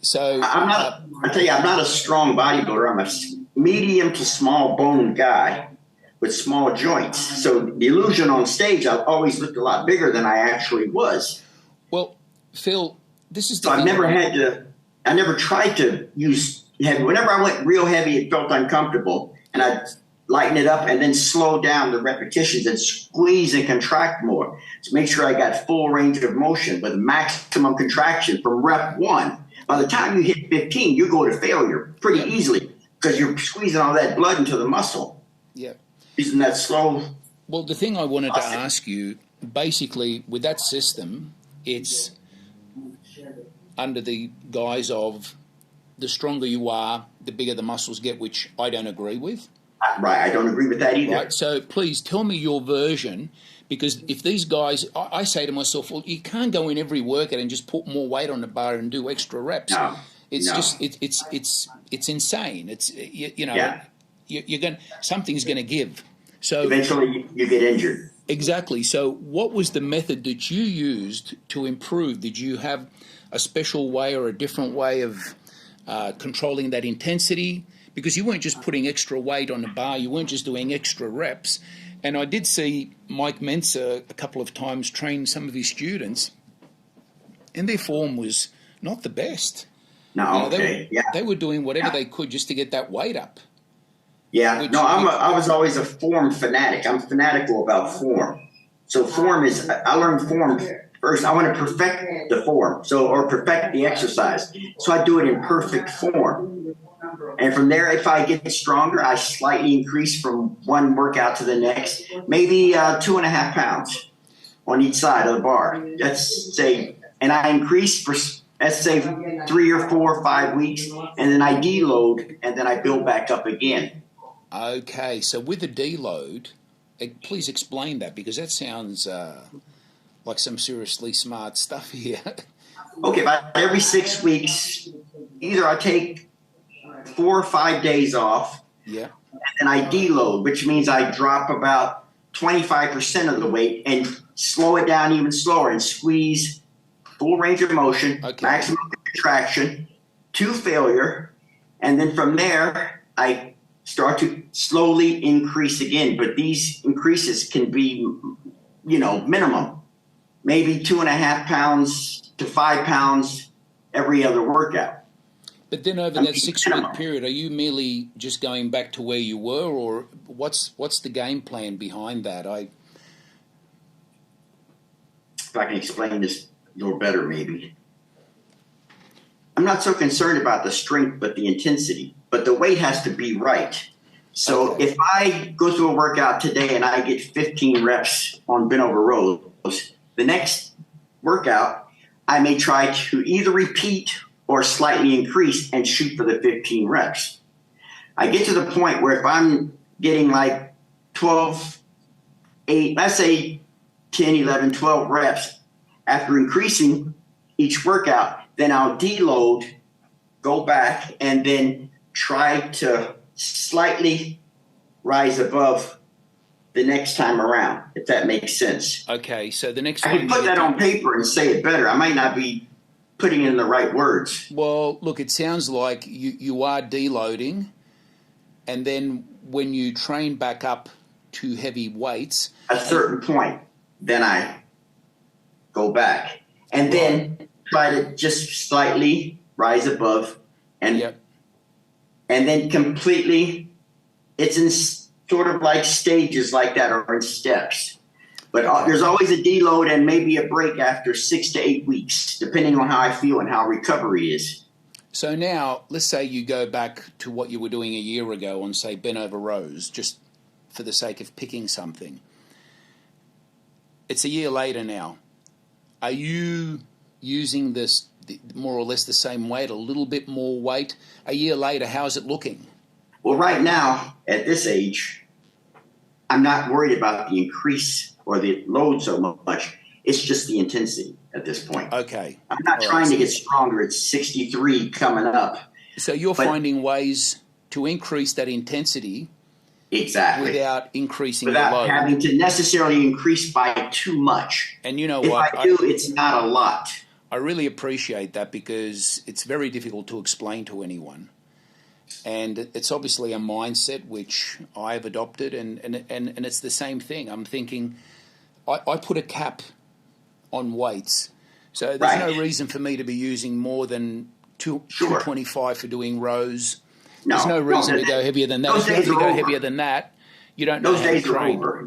So I tell you, I'm not a strong bodybuilder. I'm a medium to small bone guy with small joints. So the illusion on stage, I've always looked a lot bigger than I actually was. Well, Phil, this is the so thing. I never tried to use heavy. Whenever I went real heavy, it felt uncomfortable. And I'd lighten it up and then slow down the repetitions and squeeze and contract more to make sure I got full range of motion with maximum contraction from rep 1. By the time you hit 15, you go to failure pretty easily because you're squeezing all that blood into the muscle. Yeah. Isn't that slow? Well, the thing I wanted to ask you, basically, with that system, it's under the guise of the stronger you are, the bigger the muscles get, which I don't agree with. Right, I don't agree with that either. Right, so please tell me your version, because if these guys, I say to myself, well, you can't go in every workout and just put more weight on the bar and do extra reps. No, it's insane. It's you're going something's going to give. So eventually you get injured. Exactly. So what was the method that you used to improve? Did you have a special way or a different way of controlling that intensity? Because you weren't just putting extra weight on the bar, you weren't just doing extra reps. And I did see Mike Mensa a couple of times train some of his students, and their form was not the best. No, they were doing whatever they could just to get that weight up. Yeah, I was always a form fanatic. I'm fanatical about form. So form is, I learned form first. I want to perfect the form, or perfect the exercise. So I do it in perfect form. And from there, if I get stronger, I slightly increase from one workout to the next, maybe 2.5 pounds on each side of the bar. Let's say, and I increase for, let's say, 3 or 4 or 5 weeks, and then I deload, and then I build back up again. Okay, so with the deload, please explain that, because that sounds like some seriously smart stuff here. Okay, about every 6 weeks, either I take 4 or 5 days off, and then I deload, which means I drop about 25% of the weight and slow it down even slower and squeeze full range of motion, maximum contraction to failure, and then from there I start to slowly increase again. But these increases can be, minimum, maybe 2.5 pounds to 5 pounds every other workout. But then over that 6-week period, are you merely just going back to where you were, or what's the game plan behind that? If I can explain this a little better, maybe. I'm not so concerned about the strength, but the intensity. But the weight has to be right. So if I go through a workout today and I get 15 reps on bent over rows, the next workout I may try to either repeat or slightly increase and shoot for the 15 reps. I get to the point where if I'm getting like 12, 8, let's say 10, 11, 12 reps, after increasing each workout, then I'll deload, go back, and then try to slightly rise above the next time around, if that makes sense. Okay, so the next I can put that on paper and say it better. I might not be putting in the right words. Well, look, it sounds like you are deloading, and then when you train back up to heavy weights, at a certain point, then I go back and then try to just slightly rise above and and then completely, it's in sort of like stages like that, or in steps. But there's always a deload and maybe a break after 6 to 8 weeks, depending on how I feel and how recovery is. So now, let's say you go back to what you were doing a year ago on, say, bent over rows, just for the sake of picking something. It's a year later now. Are you using this more or less the same weight, a little bit more weight? A year later, how's it looking? Well, right now, at this age, I'm not worried about the increase or the load so much. It's just the intensity at this point. Okay. I'm not trying to get stronger. It's 63 coming up. So you're finding ways to increase that intensity without increasing the load. Without having to necessarily increase by too much. And you know if what? If I do, it's not a lot. I really appreciate that, because it's very difficult to explain to anyone. And it's obviously a mindset which I've adopted, and it's the same thing. I'm thinking, I put a cap on weights. So there's no reason for me to be using more than 225 for doing rows. There's no reason to go heavier than that. If you have to go heavier than that, you don't know how to train. Those days are over,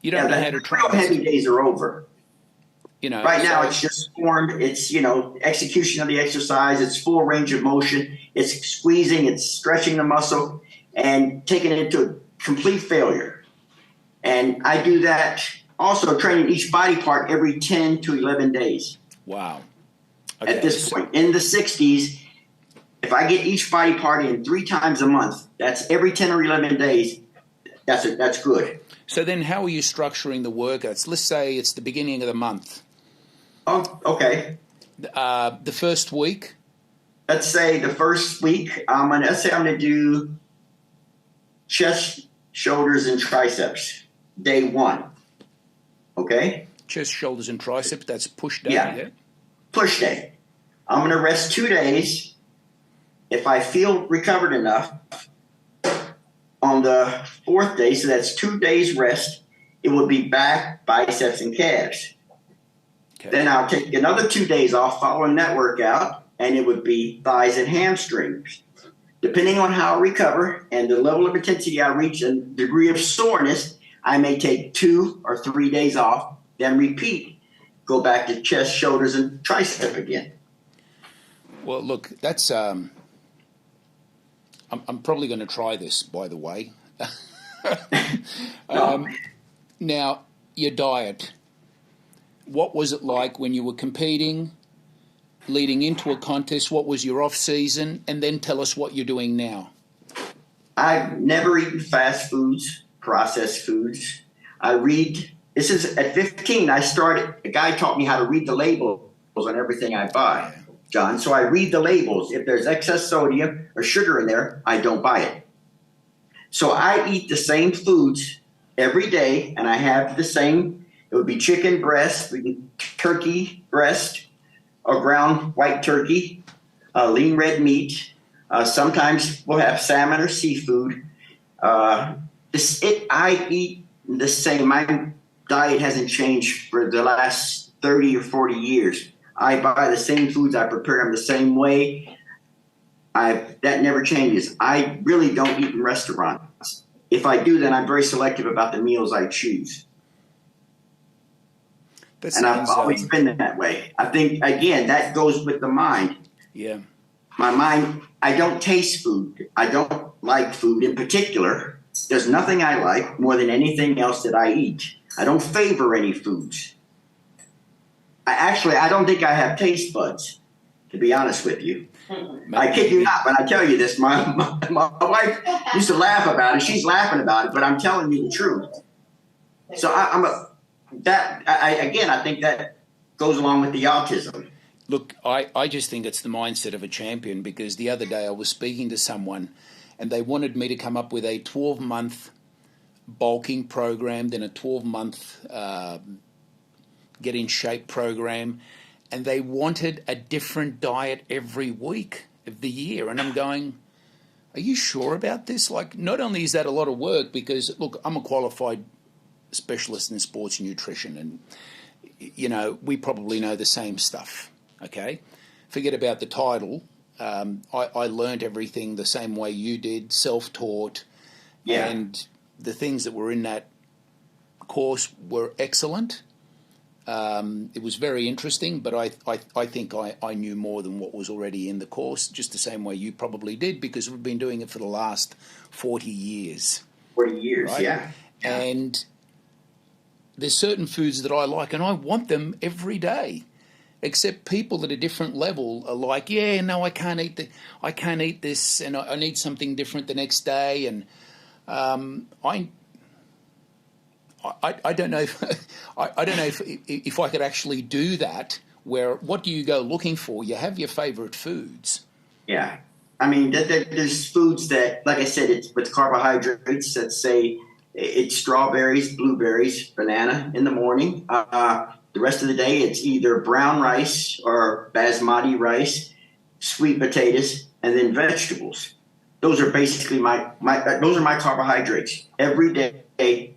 You don't know how to train. Real heavy days are over. Right now it's just formed. It's, execution of the exercise. It's full range of motion. It's squeezing. It's stretching the muscle and taking it to complete failure. And I do that also, training each body part every 10 to 11 days. Wow. Okay. At this point. In the 60s, if I get each body part in 3 times a month, that's every 10 or 11 days, that's good. So then how are you structuring the workouts? Let's say it's the beginning of the month. Oh, okay. The first week? Let's say the first week, I'm going to do chest, shoulders, and triceps, day 1. Okay? Chest, shoulders, and triceps, that's push day. Yeah. Push day. I'm going to rest 2 days. If I feel recovered enough, on the 4th day, so that's 2 days rest, it would be back, biceps, and calves. Okay. Then I'll take another 2 days off following that workout, and it would be thighs and hamstrings. Depending on how I recover and the level of intensity I reach and degree of soreness, I may take 2 or 3 days off, then repeat. Go back to chest, shoulders, and tricep again. Well, look, that's I'm probably going to try this, by the way. Now, your diet. What was it like when you were competing, leading into a contest? What was your off-season? And then tell us what you're doing now. I've never eaten fast foods, processed foods. This is at 15, a guy taught me how to read the labels on everything I buy, John. So I read the labels. If there's excess sodium or sugar in there, I don't buy it. So I eat the same foods every day, and I have the same. It would be chicken breast, turkey breast, or ground white turkey, lean red meat. Sometimes we'll have salmon or seafood. I eat the same. My diet hasn't changed for the last 30 or 40 years. I buy the same foods. I prepare them the same way. That never changes. I really don't eat in restaurants. If I do, then I'm very selective about the meals I choose. I've always been that way. I think, again, that goes with the mind. Yeah. My mind, I don't taste food. I don't like food in particular. There's nothing I like more than anything else that I eat. I don't favor any foods. I don't think I have taste buds, to be honest with you. I kid you not when I tell you this. My wife used to laugh about it. She's laughing about it, but I'm telling you the truth. So I think that goes along with the autism. Look, I just think it's the mindset of a champion, because the other day I was speaking to someone and they wanted me to come up with a 12-month bulking program, then a 12-month get in shape program, and they wanted a different diet every week of the year. And I'm going, are you sure about this? Like, not only is that a lot of work, because, look, I'm a qualified specialist in sports nutrition, and, we probably know the same stuff, okay? Forget about the title. I learned everything the same way you did, self-taught, and the things that were in that course were excellent. It was very interesting, but I think I knew more than what was already in the course, just the same way you probably did, because we've been doing it for the last 40 years. 40 years, right? yeah. And there's certain foods that I like, and I want them every day. Except people at a different level are like, yeah, no, I can't eat this, and I need something different the next day. And I don't know if I don't know if I could actually do that. Where what do you go looking for? You have your favorite foods. Yeah, I mean, there's foods that, like I said, it's with carbohydrates that say it's strawberries, blueberries, banana in the morning. The rest of the day, it's either brown rice or basmati rice, sweet potatoes, and then vegetables. Those are basically my carbohydrates every day.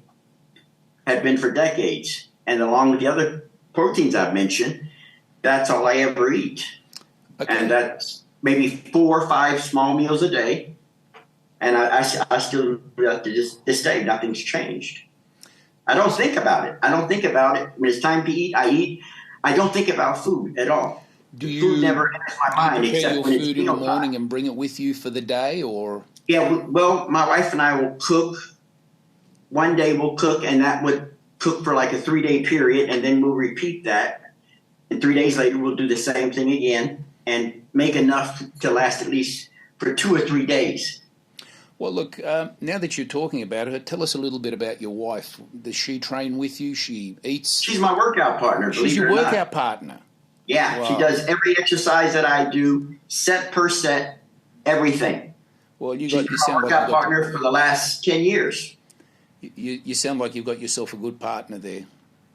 Have been for decades, and along with the other proteins I've mentioned, that's all I ever eat. Okay. And that's maybe 4 or 5 small meals a day. And I still, to this day, nothing's changed. I don't think about it. When it's time to eat, I eat. I don't think about food at all. Food never enters my mind except when it's meal time. Prepare your food in the morning and bring it with you for the day, or? Yeah, well, my wife and I will cook. One day we'll cook, and that would cook for like a 3-day period, and then we'll repeat that. And 3 days later, we'll do the same thing again and make enough to last at least for 2 or 3 days. Well, look, now that you're talking about her, tell us a little bit about your wife. Does she train with you? She eats? She's my workout partner. She's your workout partner? Yeah, wow. She does every exercise that I do, set per set, everything. Well, she's my workout partner for the last 10 years. You sound like you've got yourself a good partner there.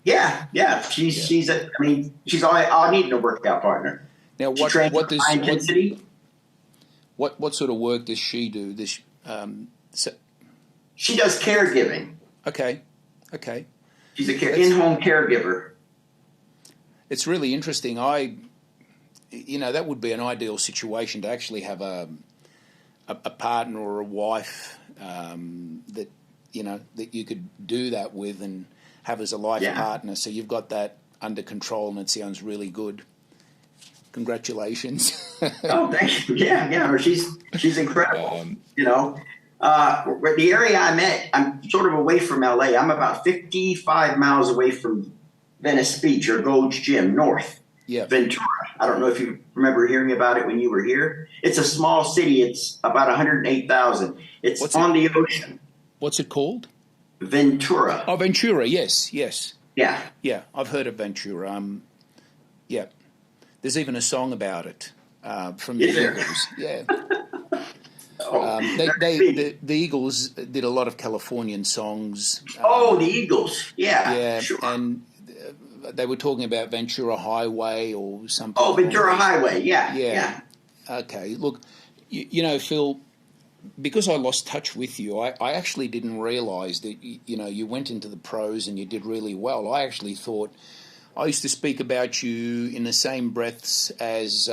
Yeah. She's all I need in a workout partner. Now, what does high intensity? What sort of work does she do? She does caregiving. Okay. She's a in-home caregiver. It's really interesting. That would be an ideal situation to actually have a partner or a wife that you could do that with and have as a life partner. So you've got that under control, and it sounds really good. Congratulations. Oh, thank you. Yeah. She's incredible. The area I'm at, I'm sort of away from LA. I'm about 55 miles away from Venice Beach or Gold's Gym, north. Yeah. Ventura. I don't know if you remember hearing about it when you were here. It's a small city. It's about 108,000. It's on the ocean. What's it called? Ventura. Oh, Ventura. Yes. Yeah. I've heard of Ventura. Yeah. There's even a song about it from the Eagles. Yeah. The Eagles did a lot of Californian songs. The Eagles. Yeah. Sure. And they were talking about Ventura Highway or something. Oh, Ventura Highway. Yeah. Okay. Look, Phil, because I lost touch with you, I actually didn't realize that, you went into the pros and you did really well. I actually thought I used to speak about you in the same breaths as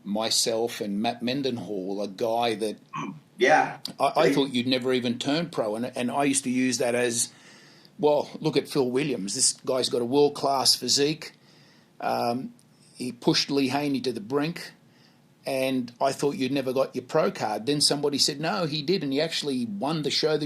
myself and Matt Mendenhall, a guy that I thought you'd never even turn pro. And I used to use that as, well, look at Phil Williams. This guy's got a world-class physique. He pushed Lee Haney to the brink. And I thought you'd never got your pro card. Then somebody said, no, he did, and he actually won the show.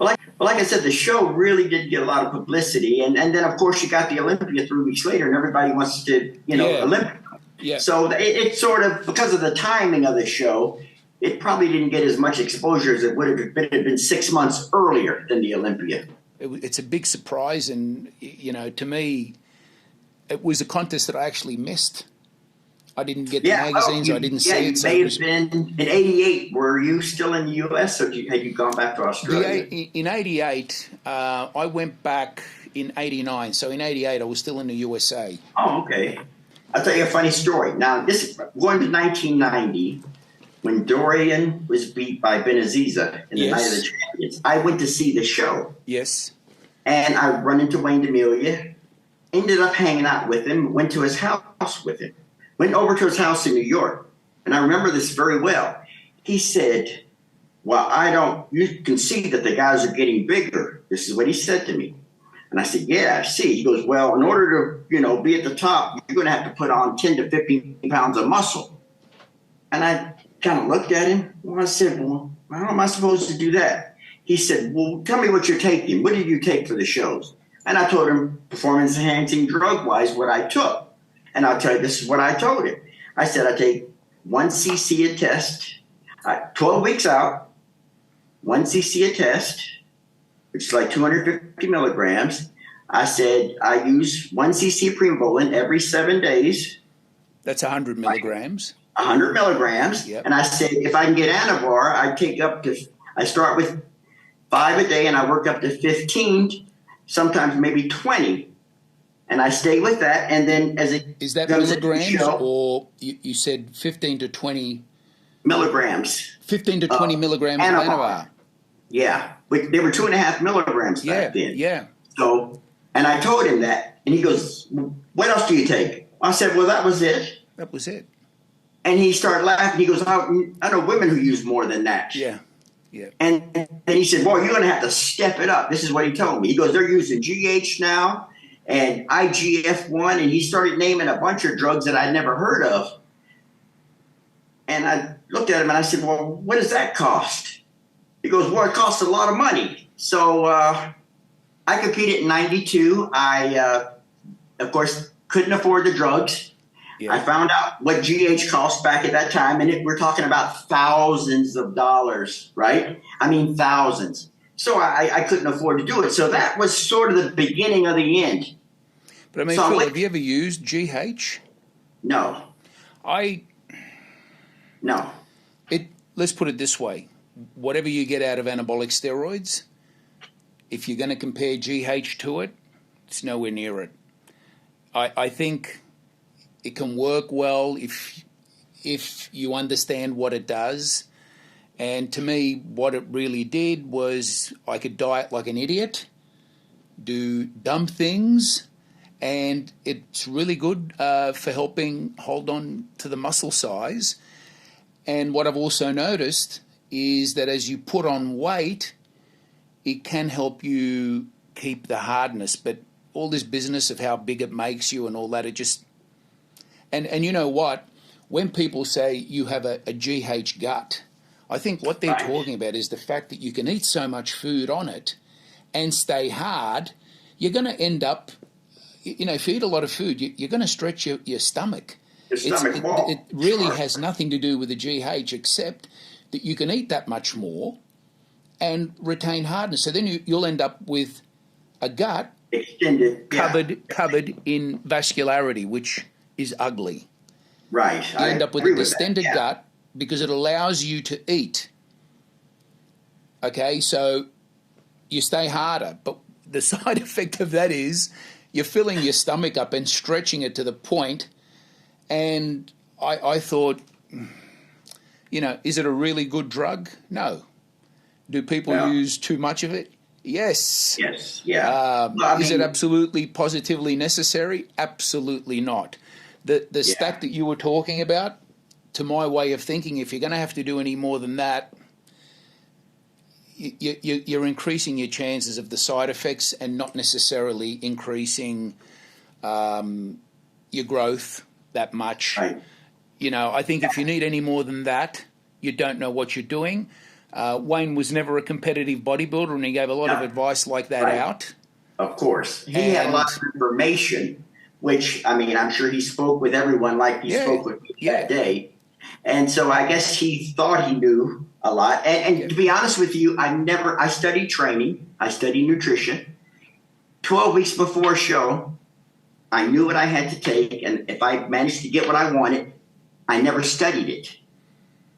Like I said, the show really did get a lot of publicity. And then, of course, you got the Olympia 3 weeks later, and everybody wants to, Olympia. Yeah. So it sort of, because of the timing of the show, it probably didn't get as much exposure as it would have been 6 months earlier than the Olympia. It's a big surprise, and, to me, it was a contest that I actually missed. I didn't get the magazines. I didn't see it. Yeah, you may have been in '88. Were you still in the U.S. or had you gone back to Australia? In '88, I went back in '89. So in '88, I was still in the USA. Oh, okay. I'll tell you a funny story. Now, this is going to 1990 when Dorian was beat by Benaziza in the Night of the Champions. I went to see the show. Yes. And I run into Wayne D'Amelia, ended up hanging out with him, went to his house with him. Went over to his house in New York, and I remember this very well. He said, well, you can see that the guys are getting bigger. This is what he said to me. And I said, yeah, I see. He goes, well, in order to, be at the top, you're going to have to put on 10 to 15 pounds of muscle. And I kind of looked at him. Well, I said, well, how am I supposed to do that? He said, well, tell me what you're taking. What did you take for the shows? And I told him, performance-enhancing drug-wise, what I took. And I'll tell you, this is what I told him. I said, I take 1 cc a test, 12 weeks out, 1 cc a test, which is like 250 milligrams. I said, I use 1 cc Primobolan every 7 days. That's 100 milligrams. 100 milligrams. Yep. And I said, if I can get Anavar, I start with 5 a day and I work up to 15, sometimes maybe 20. And I stay with that. And then is that milligrams or you said 15 to 20? Milligrams. 15 to 20 milligrams of Anavar. Yeah. But they were 2.5 milligrams back then. Yeah. So, and I told him that. And he goes, what else do you take? I said, well, that was it. That was it. And he started laughing. He goes, I know women who use more than that. Yeah. Yeah. And he said, boy, you're going to have to step it up. This is what he told me. He goes, they're using GH now and IGF-1. And he started naming a bunch of drugs that I'd never heard of. And I looked at him and I said, well, what does that cost? He goes, well, it costs a lot of money. So I competed in 92. I, of course, couldn't afford the drugs. Yeah. I found out what GH cost back at that time, and we're talking about thousands of dollars, right? I mean, thousands. So I couldn't afford to do it. So that was sort of the beginning of the end. But I mean, Phil, have you ever used GH? No. No. Let's put it this way. Whatever you get out of anabolic steroids, if you're going to compare GH to it, it's nowhere near it. I think it can work well if you understand what it does. And to me, what it really did was I could diet like an idiot, do dumb things, and it's really good for helping hold on to the muscle size. And what I've also noticed is that as you put on weight, it can help you keep the hardness. But all this business of how big it makes you and all that, it just... And you know what? When people say you have a GH gut, I think what they're talking about is the fact that you can eat so much food on it and stay hard, you're going to end up, if you eat a lot of food, you're going to stretch your stomach. It really has nothing to do with the GH except that you can eat that much more and retain hardness. So then you'll end up with a gut extended, covered in vascularity, which is ugly. Right. You end up with a distended gut because it allows you to eat. Okay, so you stay harder, but the side effect of that is you're filling your stomach up and stretching it to the point. And I thought, is it a really good drug? No. Do people use too much of it? Yes. Yes, yeah. Is it absolutely positively necessary? Absolutely not. The stat that you were talking about, to my way of thinking, if you're going to have to do any more than that, you're increasing your chances of the side effects and not necessarily increasing your growth that much. Right. I think if you need any more than that, you don't know what you're doing. Wayne was never a competitive bodybuilder, and he gave a lot of advice like that out. Of course. He had a lot of information, which, I'm sure he spoke with everyone like he spoke with me that day. And so I guess he thought he knew a lot. And to be honest with you, I studied training. I studied nutrition. 12 weeks before a show, I knew what I had to take. And if I managed to get what I wanted, I never studied it.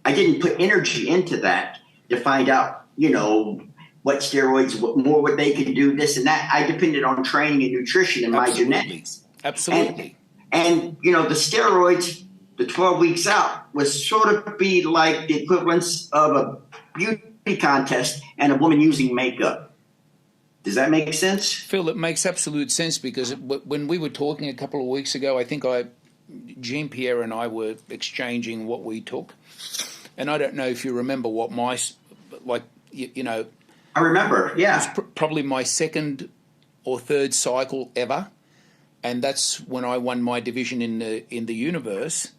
I didn't put energy into that to find out, what steroids, what they could do, this and that. I depended on training and nutrition and my genetics. Absolutely. And the steroids, the 12 weeks out, was sort of be like the equivalence of a beauty contest and a woman using makeup. Does that make sense? Phil, it makes absolute sense because when we were talking a couple of weeks ago, I think I Jean Pierre and I were exchanging what we took, and I don't know if you remember what my, like, you know, I remember, yeah. It was probably my second or third cycle ever, and that's when I won my division in the universe.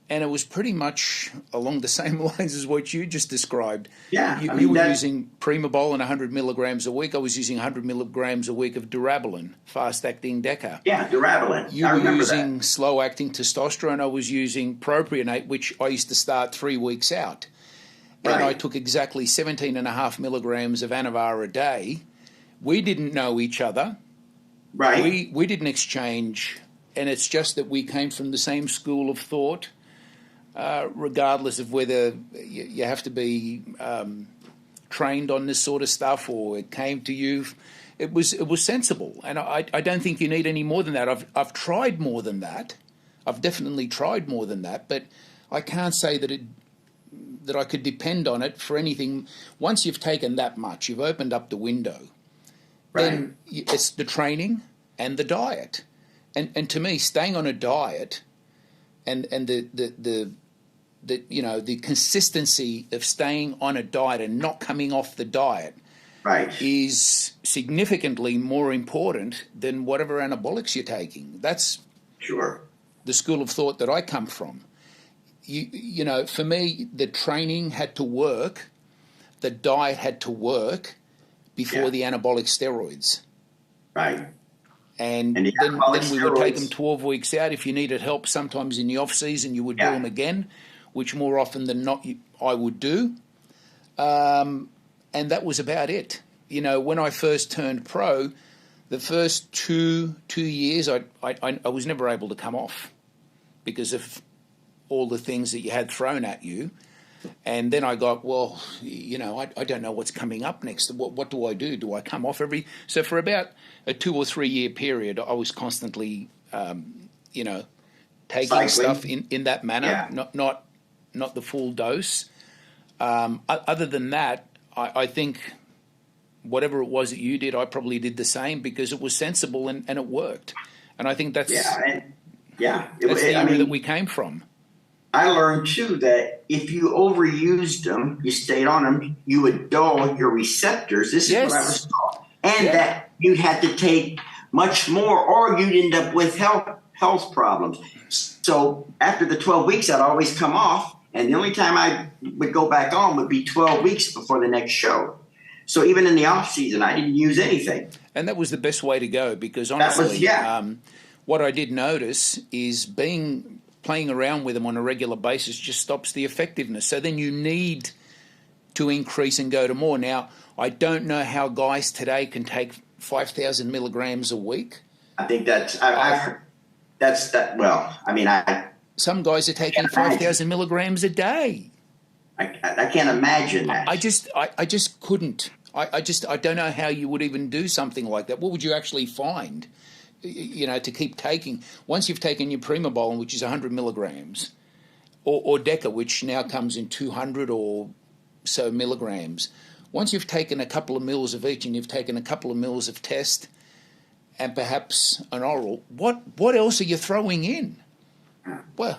And it was pretty much along the same lines as what you just described. Yeah. You were using Primabol and 100 milligrams a week. I was using 100 milligrams a week of Durabolin, fast-acting Deca. Yeah, Durabolin. You were using slow-acting testosterone. I was using propionate, which I used to start 3 weeks out. And I took exactly 17.5 milligrams of Anavar a day. We didn't know each other. Right. We didn't exchange, and it's just that we came from the same school of thought. Regardless of whether you have to be trained on this sort of stuff or it came to you, it was sensible, and I don't think you need any more than that. I've tried more than that. I've definitely tried more than that, but I can't say that I could depend on it for anything. Once you've taken that much, you've opened up the window. Then it's the training and the diet, and to me, staying on a diet and the you know, the consistency of staying on a diet and not coming off the diet is significantly more important than whatever anabolics you're taking. That's the school of thought that I come from. You know, for me, the training had to work, the diet had to work before the anabolic steroids. Right. And then we would take them 12 weeks out. If you needed help, sometimes in the off season, you would do them again, which more often than not I would do. And that was about it. You know, when I first turned pro, the first two years, I was never able to come off because of all the things that you had thrown at you. And then I got, well, you know, I don't know what's coming up next. What do I do? Do I come off every... So for about a 2 or 3 year period, I was constantly, you know, taking stuff in that manner, not the full dose. Other than that, I think whatever it was that you did, I probably did the same because it was sensible and it worked. And I think that's that's the area that we came from. I learned, too, that if you overused them, you stayed on them, you would dull your receptors. This is what I was taught. And that you had to take much more or you'd end up with health problems. So after the 12 weeks, I'd always come off. And the only time I would go back on would be 12 weeks before the next show. So even in the off season, I didn't use anything. And that was the best way to go because honestly, what I did notice is playing around with them on a regular basis just stops the effectiveness. So then you need to increase and go to more. Now, I don't know how guys today can take 5,000 milligrams a week. I think that's well, I mean, some guys are taking 5,000 milligrams a day. I can't imagine that. I just couldn't. I don't know how you would even do something like that. What would you actually find? You know, to keep taking. Once you've taken your Primabol, which is 100 milligrams, or Deca, which now comes in 200 or so milligrams, once you've taken a couple of mils of each and you've taken a couple of mils of test and perhaps an oral, what else are you throwing in? Well,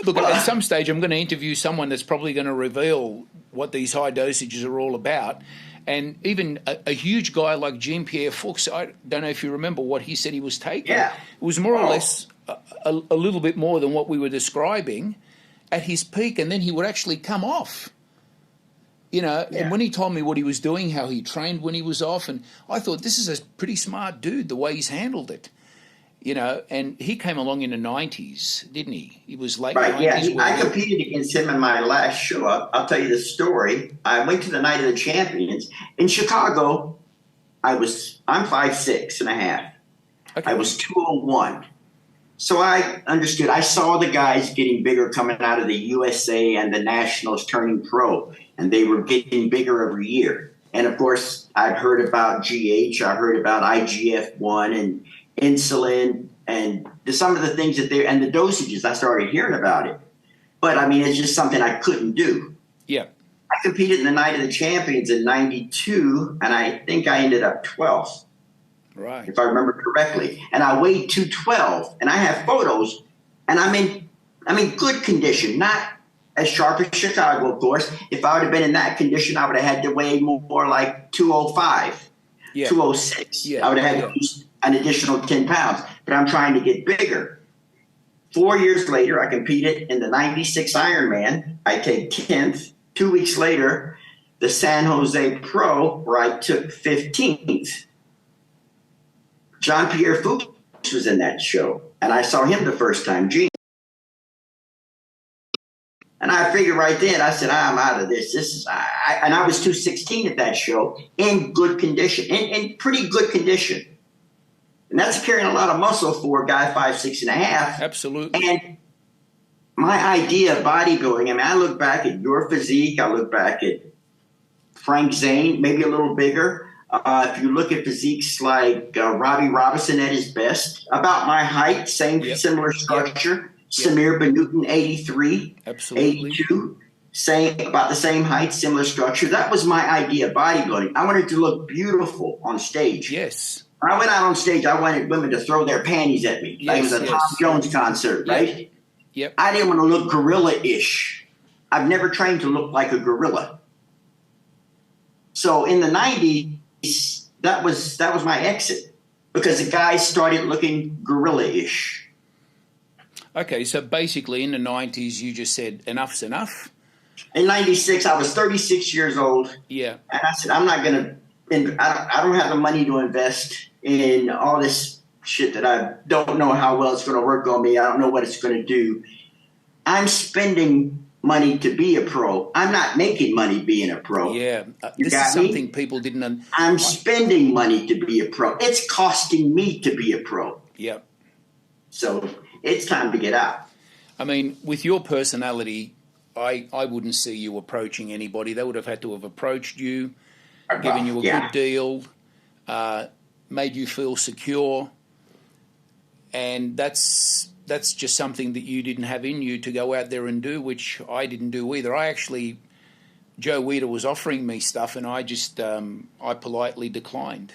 look, at some stage I'm going to interview someone that's probably going to reveal what these high dosages are all about. And even a huge guy like Jean-Pierre Fuchs, I don't know if you remember what he said he was taking. Yeah. It was more or less a little bit more than what we were describing at his peak, and then he would actually come off. You know, and when he told me what he was doing, how he trained when he was off, and I thought, this is a pretty smart dude, the way he's handled it. You know, and he came along in the 90s, didn't he? He was late 90s. I competed against him in my last show. I'll tell you the story. I went to the Night of the Champions. In Chicago, I'm 5'6.5". Okay. I was 201. So I understood. I saw the guys getting bigger coming out of the USA and the Nationals turning pro, and they were getting bigger every year. And, of course, I've heard about GH. I heard about IGF-1 and insulin and some of the things and the dosages. I started hearing about it. But, I mean, it's just something I couldn't do. Yeah. I competed in the Night of the Champions in 92, and I think I ended up 12th. Right. if I remember correctly. And I weighed 212, and I have photos, and I'm in good condition, not as sharp as Chicago, of course. If I would have been in that condition, I would have had to weigh more like 205, 206. I would have had to lose an additional 10 pounds, but I'm trying to get bigger. 4 years later, I competed in the 96 Ironman. I take 10th. 2 weeks later, the San Jose Pro, where I took 15th. Jean-Pierre Fuchs was in that show, and I saw him the first time, Gene. And I figured right then, I said, I'm out of this. And I was 216 at that show, in good condition, in pretty good condition. And that's carrying a lot of muscle for a guy 5'6.5". Absolutely. And my idea of bodybuilding, I mean, I look back at your physique, I look back at Frank Zane, maybe a little bigger. If you look at physiques like Robbie Robinson at his best, about my height, similar structure. Samir Bannout, 83, absolutely. 82, about the same height, similar structure. That was my idea of bodybuilding. I wanted to look beautiful on stage. Yes. When I went out on stage, I wanted women to throw their panties at me. Like it was a Tom Jones concert, right? Yep. I didn't want to look gorilla-ish. I've never trained to look like a gorilla. So in the 90s, that was my exit, because the guys started looking gorilla-ish. Okay, so basically in the 90s, you just said enough's enough. In 96, I was 36 years old. Yeah. And I said, I'm not going to, I don't have the money to invest in all this shit that I don't know how well it's going to work on me. I don't know what it's going to do. I'm spending money to be a pro. I'm not making money being a pro. Yeah. This is something people didn't I'm spending money to be a pro. It's costing me to be a pro. Yeah. So it's time to get out. I mean, with your personality, I wouldn't see you approaching anybody. They would have had to have approached you, given you a good deal, made you feel secure, and that's just something that you didn't have in you to go out there and do, which I didn't do either. Joe Weider was offering me stuff, and I just I politely declined.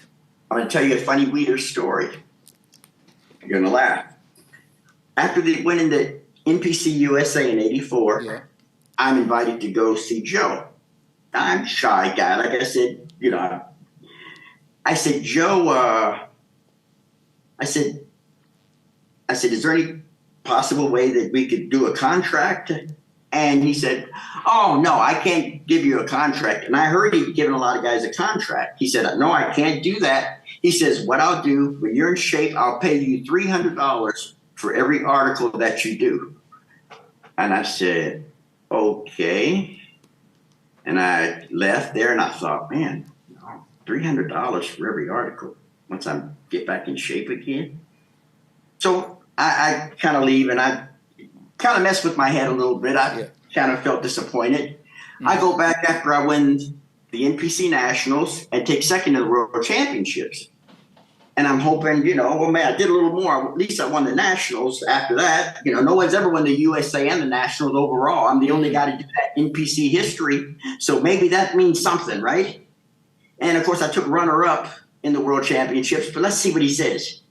I'm going to tell you a funny Weider story. You're going to laugh. After they went into NPC USA in 84, I'm invited to go see Joe. I'm a shy guy. Like I said, I said, Joe, I said, is there any possible way that we could do a contract? And he said, oh, no, I can't give you a contract. And I heard he'd given a lot of guys a contract. He said, no, I can't do that. He says, what I'll do, when you're in shape, I'll pay you $300 for every article that you do. And I said, okay. And I left there, and I thought, man, $300 for every article once I get back in shape again. So I kind of leave, and I kind of messed with my head a little bit. I kind of felt disappointed. Mm-hmm. I go back after I win the NPC Nationals and take second in the World Championships. And I'm hoping, well, man, I did a little more. At least I won the Nationals after that. No one's ever won the USA and the Nationals overall. I'm the only guy to do that in NPC history. So maybe that means something, right? And, of course, I took runner-up in the World Championships. But let's see what he says.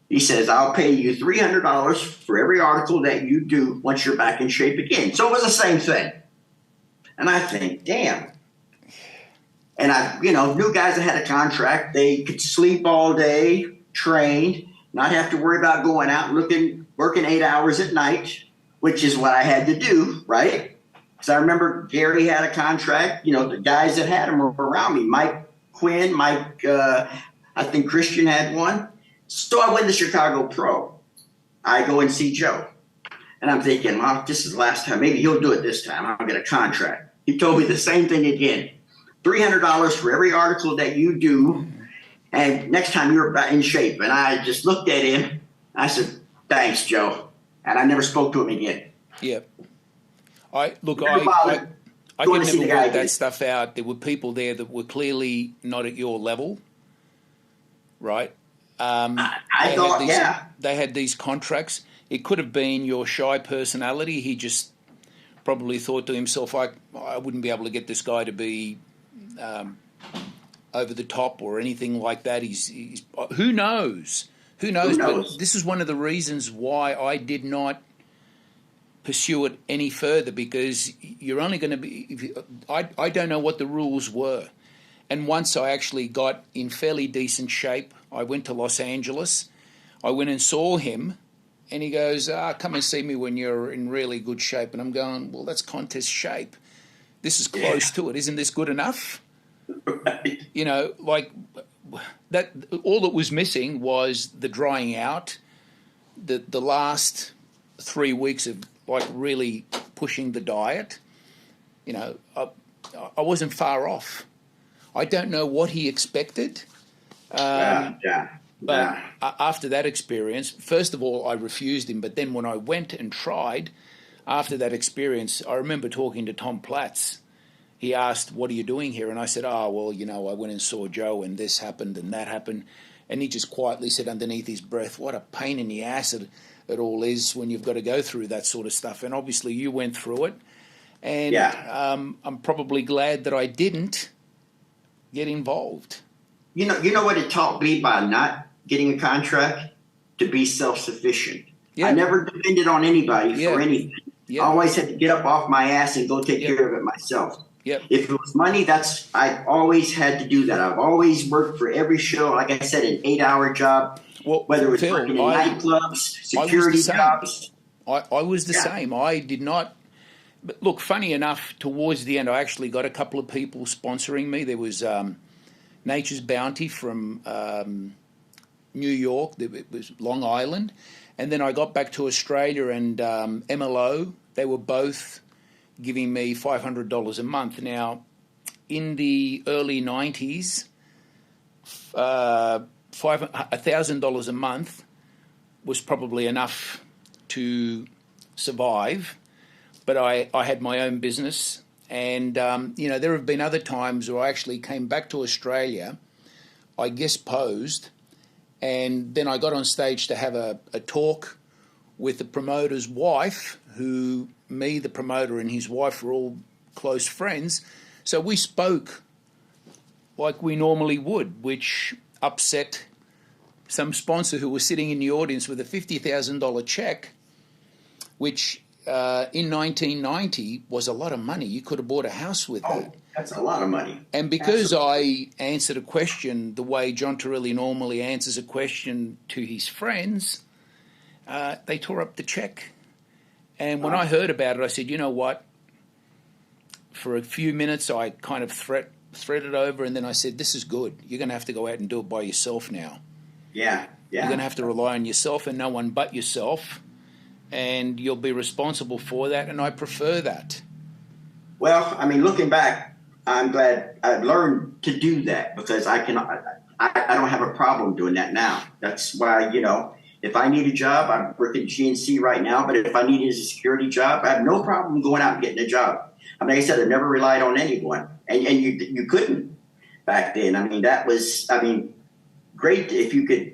He says, I'll pay you $300 for every article that you do once you're back in shape again. So it was the same thing. And I think, damn. And I, knew guys that had a contract. They could sleep all day, train, not have to worry about going out and working 8 hours at night, which is what I had to do, right? Because I remember Gary had a contract. The guys that had him were around me. Mike Quinn, I think Christian had one. So I win the Chicago Pro. I go and see Joe. And I'm thinking, well, this is the last time. Maybe he'll do it this time. I'll get a contract. He told me the same thing again. $300 for every article that you do, and next time you're in shape. And I just looked at him. I said, thanks, Joe. And I never spoke to him again. Yeah. I could never work that stuff out. There were people there that were clearly not at your level, right? I thought, they had these contracts. It could have been your shy personality. He just probably thought to himself, I wouldn't be able to get this guy to be a over the top or anything like that. He's who knows? Who knows? Who knows? But this is one of the reasons why I did not pursue it any further, because you're only going to be. I don't know what the rules were, and once I actually got in fairly decent shape, I went to Los Angeles. I went and saw him, and he goes, "Come and see me when you're in really good shape." And I'm going, "Well, that's contest shape. This is close to it. Isn't this good enough?" Right. You know, like that. All that was missing was the drying out, the last 3 weeks of like really pushing the diet. You know, I wasn't far off. I don't know what he expected. But after that experience, first of all, I refused him. But then when I went and tried, after that experience, I remember talking to Tom Platz. He asked, "What are you doing here?" And I said, "Oh, well, you know, I went and saw Joe and this happened and that happened." And he just quietly said underneath his breath, "What a pain in the ass it all is when you've got to go through that sort of stuff." And obviously you went through it. And I'm probably glad that I didn't get involved. You know what it taught me by not getting a contract? To be self-sufficient. Yeah. I never depended on anybody for anything. Yeah. I always had to get up off my ass and go take care of it myself. Yep. If it was money, I always had to do that. I've always worked for every show. Like I said, an 8-hour job, whether it was working in nightclubs, security jobs. I was the same. I did not. But look, funny enough, towards the end, I actually got a couple of people sponsoring me. There was Nature's Bounty from New York. It was Long Island. And then I got back to Australia, and MLO, they were both giving me $500 a month. Now, in the early 90s, $1,000 a month was probably enough to survive. But I had my own business. And, you know, there have been other times where I actually came back to Australia, I guest posed, and then I got on stage to have a talk with the promoter's wife, who me, the promoter, and his wife were all close friends. So we spoke like we normally would, which upset some sponsor who was sitting in the audience with a $50,000 check, which in 1990 was a lot of money. You could have bought a house with that. That's a lot of money. And because I answered a question the way John Terilli normally answers a question to his friends, they tore up the check. And when I heard about it, I said, you know what? For a few minutes, I kind of threaded over, and then I said, this is good. You're going to have to go out and do it by yourself now. Yeah. You're going to have to rely on yourself and no one but yourself, and you'll be responsible for that, and I prefer that. Well, I mean, looking back, I'm glad I learned to do that, because I don't have a problem doing that now. That's why, you know, if I need a job, I'm working at GNC right now, but if I needed a security job, I have no problem going out and getting a job. I mean, like I said, I never relied on anyone, and you couldn't back then. I mean, that was, great if you could.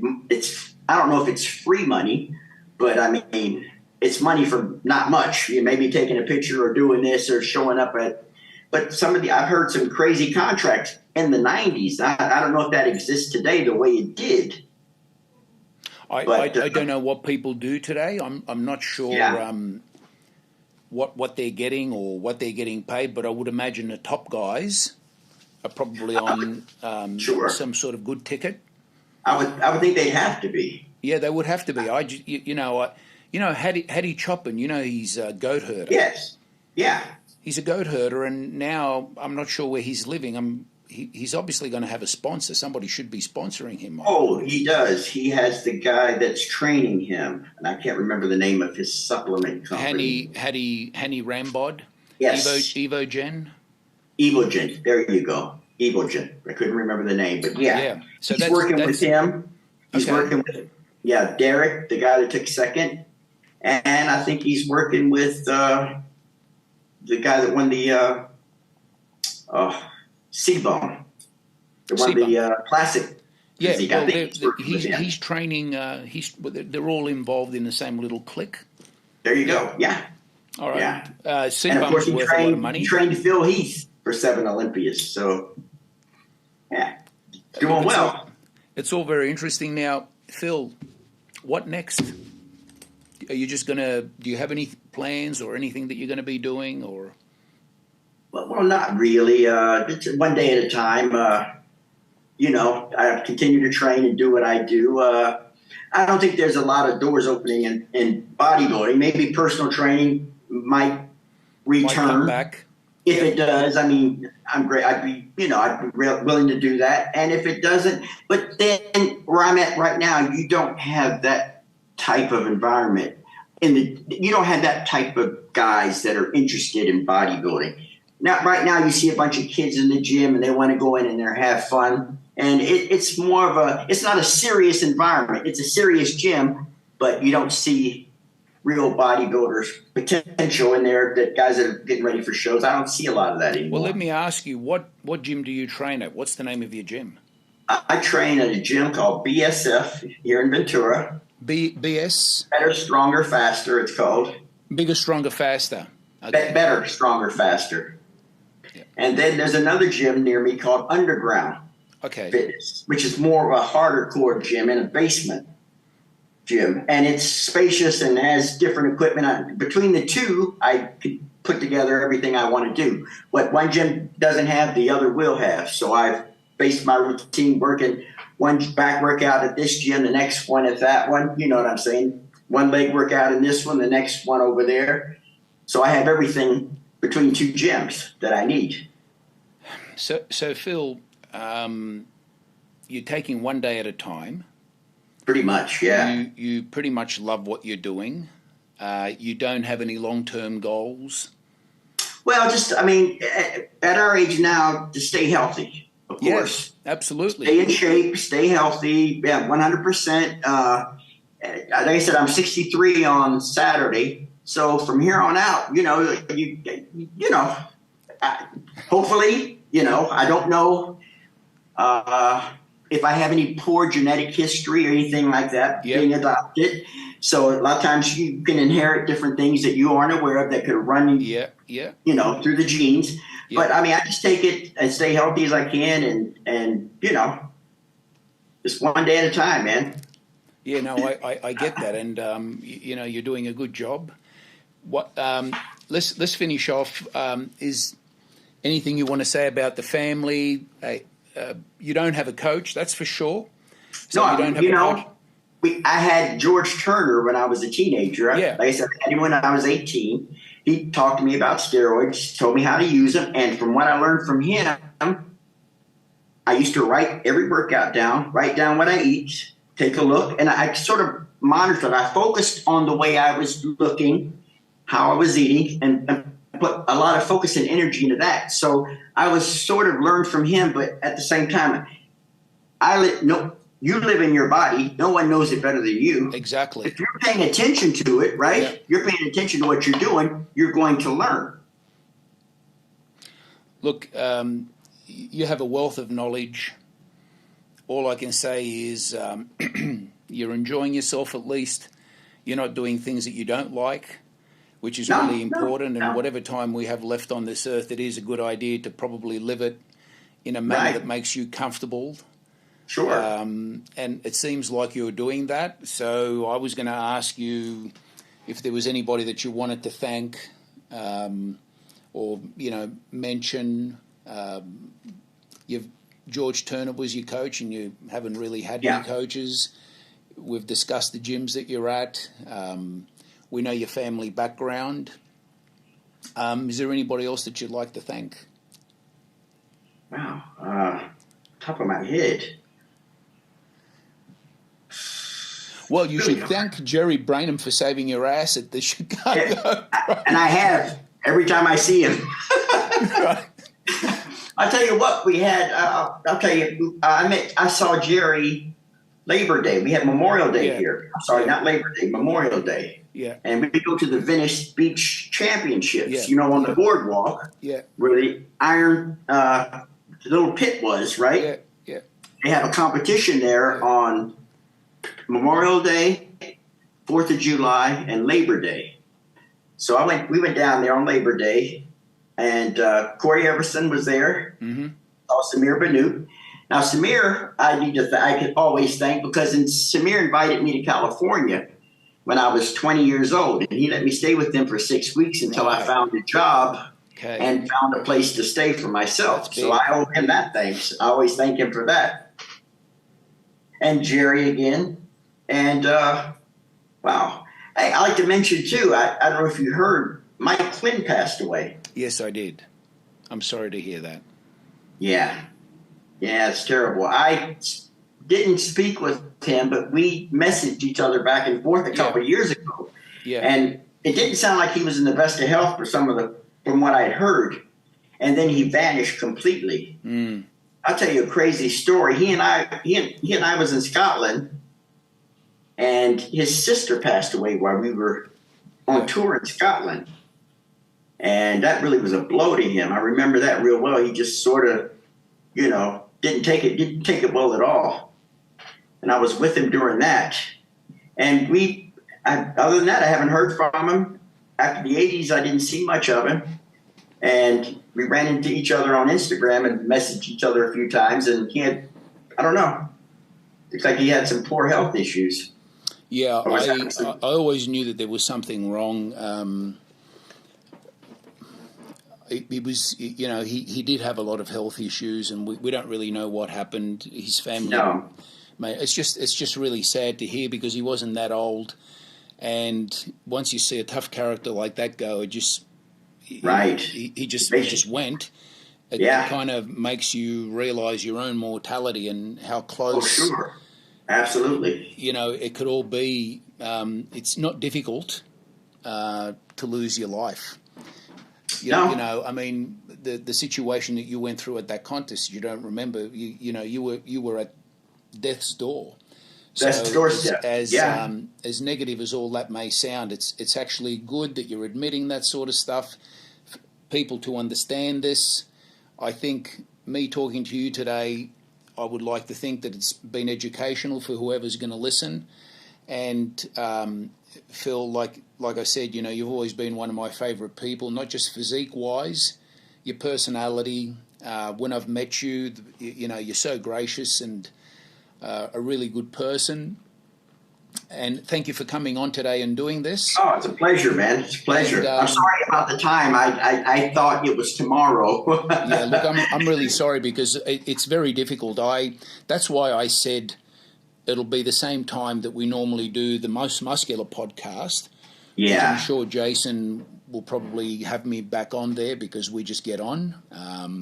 I don't know if it's free money, but I mean, it's money for not much. You maybe taking a picture or doing this or showing up at. But I've heard some crazy contracts in the 90s. I don't know if that exists today the way it did. I don't know what people do today. I'm not sure what they're getting or what they're getting paid, but I would imagine the top guys are probably on some sort of good ticket. I would think they'd have to be. Yeah, they would have to be. Hattie Chopin, he's a goat herder. Yes. Yeah. He's a goat herder, and now I'm not sure where he's living. He's obviously going to have a sponsor. Somebody should be sponsoring him. Oh, he does. He has the guy that's training him, and I can't remember the name of his supplement company. Haney Rambod? Yes. Evogen? Evogen. There you go. Evogen. I couldn't remember the name, but yeah. So he's working with him. He's working with Derek, the guy that took second, and I think he's working with the guy that won the C-Bone. They won the Classic. Yeah, he's training. They're all involved in the same little clique. There you go. Yeah. All right. Yeah. And of course, he trained Phil Heath for 7 Olympias. So, yeah. Doing well. It's all very interesting. Now, Phil, what next? Are you just do you have any plans or anything that you're going to be doing, or? Well, not really. It's one day at a time. I continue to train and do what I do. I don't think there's a lot of doors opening in bodybuilding. Maybe personal training might return. Might come back. If it does, I mean, I'm great. I'd be willing to do that. And if it doesn't, but then where I'm at right now, you don't have that type of environment. You don't have that type of guys that are interested in bodybuilding. Now, right now, you see a bunch of kids in the gym and they want to go in and have fun. And it's more of it's not a serious environment. It's a serious gym, but you don't see real bodybuilders potential in there, that guys that are getting ready for shows. I don't see a lot of that anymore. Well, let me ask you, what gym do you train at? What's the name of your gym? I train at a gym called BSF here in Ventura. BS? Better, Stronger, Faster, it's called. Bigger, Stronger, Faster. Okay. Better, Stronger, Faster. Yeah. And then there's another gym near me called Underground Fitness, which is more of a harder core gym in a basement gym, and it's spacious and has different equipment. Between the two, I could put together everything I want to do. What one gym doesn't have, the other will have. So I've based my routine working one back workout at this gym, the next one at that one. You know what I'm saying? One leg workout in this one, the next one over there. So I have everything between two gyms that I need. So Phil, you're taking one day at a time. Pretty much, yeah. You pretty much love what you're doing. You don't have any long-term goals. Well, at our age now, to stay healthy, of course. Absolutely. Stay in shape, stay healthy, 100%. Like I said, I'm 63 on Saturday. So from here on out, hopefully, I don't know if I have any poor genetic history or anything like that being adopted. So a lot of times you can inherit different things that you aren't aware of that could run through the genes. Yeah. But I just take it and stay healthy as I can and just one day at a time, man. Yeah, no, I get that. And, you're doing a good job. Let's finish off. Is anything you want to say about the family? You don't have a coach, that's for sure. So no, you don't have a coach. I had George Turner when I was a teenager. Yeah. Like I said, I had him when I was 18. He talked to me about steroids, told me how to use them. And from what I learned from him, I used to write every workout down, write down what I eat, take a look. And I sort of monitored. I focused on the way I was looking, how I was eating, and put a lot of focus and energy into that. So I was sort of learned from him, but at the same time, you live in your body. No one knows it better than you. Exactly. If you're paying attention to it, right? Yeah. You're paying attention to what you're doing, you're going to learn. Look, you have a wealth of knowledge. All I can say is you're enjoying yourself at least. You're not doing things that you don't like, which is really important. And whatever time we have left on this earth, it is a good idea to probably live it in a manner that makes you comfortable. Sure. And it seems like you're doing that. So I was going to ask you if there was anybody that you wanted to thank or, mention. George Turner was your coach and you haven't really had any coaches. We've discussed the gyms that you're at. We know your family background. Is there anybody else that you'd like to thank? Wow. Top of my head. Well, you should thank Jerry Brainham for saving your ass at the Chicago. And I have every time I see him. Right. I'll tell you what we had. I'll tell you. I saw Jerry Labor Day. We had Memorial Day here. I'm sorry, not Labor Day. Memorial Day. Yeah. And we go to the Venice Beach Championships. On the boardwalk. Yeah. Where the iron little pit was, right? Yeah. Yeah. They have a competition there on Memorial Day, 4th of July, and Labor Day. So we went down there on Labor Day, and Corey Everson was there. Mm-hmm. Samir Bannout. Now, Samir, I could always thank, because Samir invited me to California when I was 20 years old, and he let me stay with them for 6 weeks until I found a job and found a place to stay for myself. So I owe him that thanks. I always thank him for that. And Jerry again. And, wow. Hey, I'd like to mention, too, I don't know if you heard, Mike Quinn passed away. Yes, I did. I'm sorry to hear that. Yeah. Yeah, it's terrible. I didn't speak with him, but we messaged each other back and forth a couple of years ago. Yeah. And it didn't sound like he was in the best of health from what I'd heard. And then he vanished completely. Mm. I'll tell you a crazy story. He and I was in Scotland, and his sister passed away while we were on tour in Scotland. And that really was a blow to him. I remember that real well. He just sort of, didn't take it well at all. And I was with him during that. And other than that, I haven't heard from him. After the 80s, I didn't see much of him. And we ran into each other on Instagram and messaged each other a few times. And he had, I don't know, looks like he had some poor health issues. Yeah, I always knew that there was something wrong. It was, he did have a lot of health issues, and we don't really know what happened. His family, mate, it's just really sad to hear, because he wasn't that old, and once you see a tough character like that go, it just he just went. It kind of makes you realize your own mortality and how close. Oh, sure, absolutely. It could all be. It's not difficult to lose your life. I mean, the situation that you went through at that contest, you don't remember. You were at death's door. Death's doorstep. As negative as all that may sound, it's actually good that you're admitting that sort of stuff. People to understand this. I think me talking to you today, I would like to think that it's been educational for whoever's going to listen. And Phil, like I said, you've always been one of my favourite people, not just physique-wise, your personality. When I've met you, you're so gracious and a really good person. And thank you for coming on today and doing this. Oh, it's a pleasure, man. It's a pleasure. And, I'm sorry about the time. I thought it was tomorrow. Yeah, look, I'm really sorry, because it's very difficult. That's why I said it'll be the same time that we normally do the Most Muscular podcast. Yeah. I'm sure Jason will probably have me back on there, because we just get on.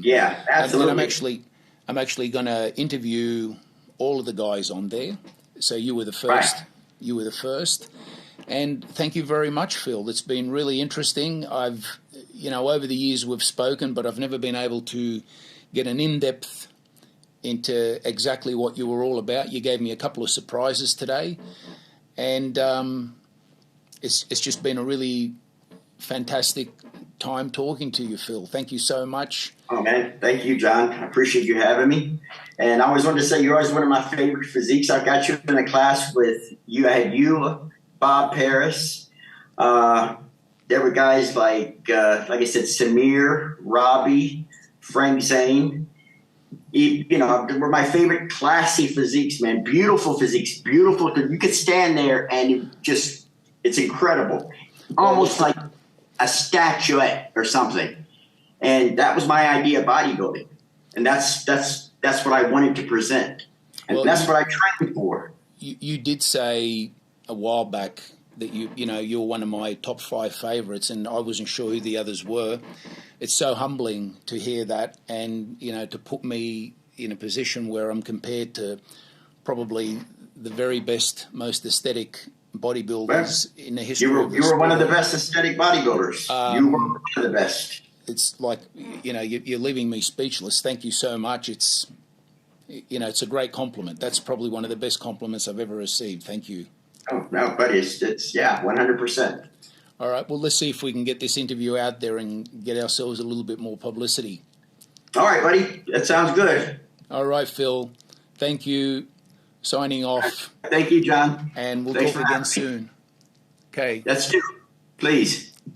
Yeah, absolutely. And I'm actually going to interview all of the guys on there. So you were the first. Right. You were the first. And thank you very much, Phil. It's been really interesting. I've, over the years we've spoken, but I've never been able to get an in-depth into exactly what you were all about. You gave me a couple of surprises today, and it's just been a really fantastic time talking to you, Phil. Thank you so much. Oh, man. Thank you, John. I appreciate you having me. And I always wanted to say you're always one of my favorite physiques. I got you in a class with you. I had you, Bob Paris. There were guys like I said, Samir, Robbie, Frank Zane. Were my favorite classy physiques, man. Beautiful physiques, beautiful. You could stand there and it's incredible. Almost like a statuette or something. And that was my idea of bodybuilding. And that's what I wanted to present. And that's what I trained for. You did say a while back that you're one of my top 5 favorites, and I wasn't sure who the others were. It's so humbling to hear that, and to put me in a position where I'm compared to probably the very best, most aesthetic bodybuilders in the history of the You were one of the best aesthetic bodybuilders. You were one of the best. It's like, you're leaving me speechless. Thank you so much. It's a great compliment. That's probably one of the best compliments I've ever received. Thank you. Oh, no, buddy, it's 100%. All right, well, let's see if we can get this interview out there and get ourselves a little bit more publicity. All right, buddy, that sounds good. All right, Phil, thank you. Signing off. Thank you, John. And we'll talk again soon. Okay. Let's do it, please.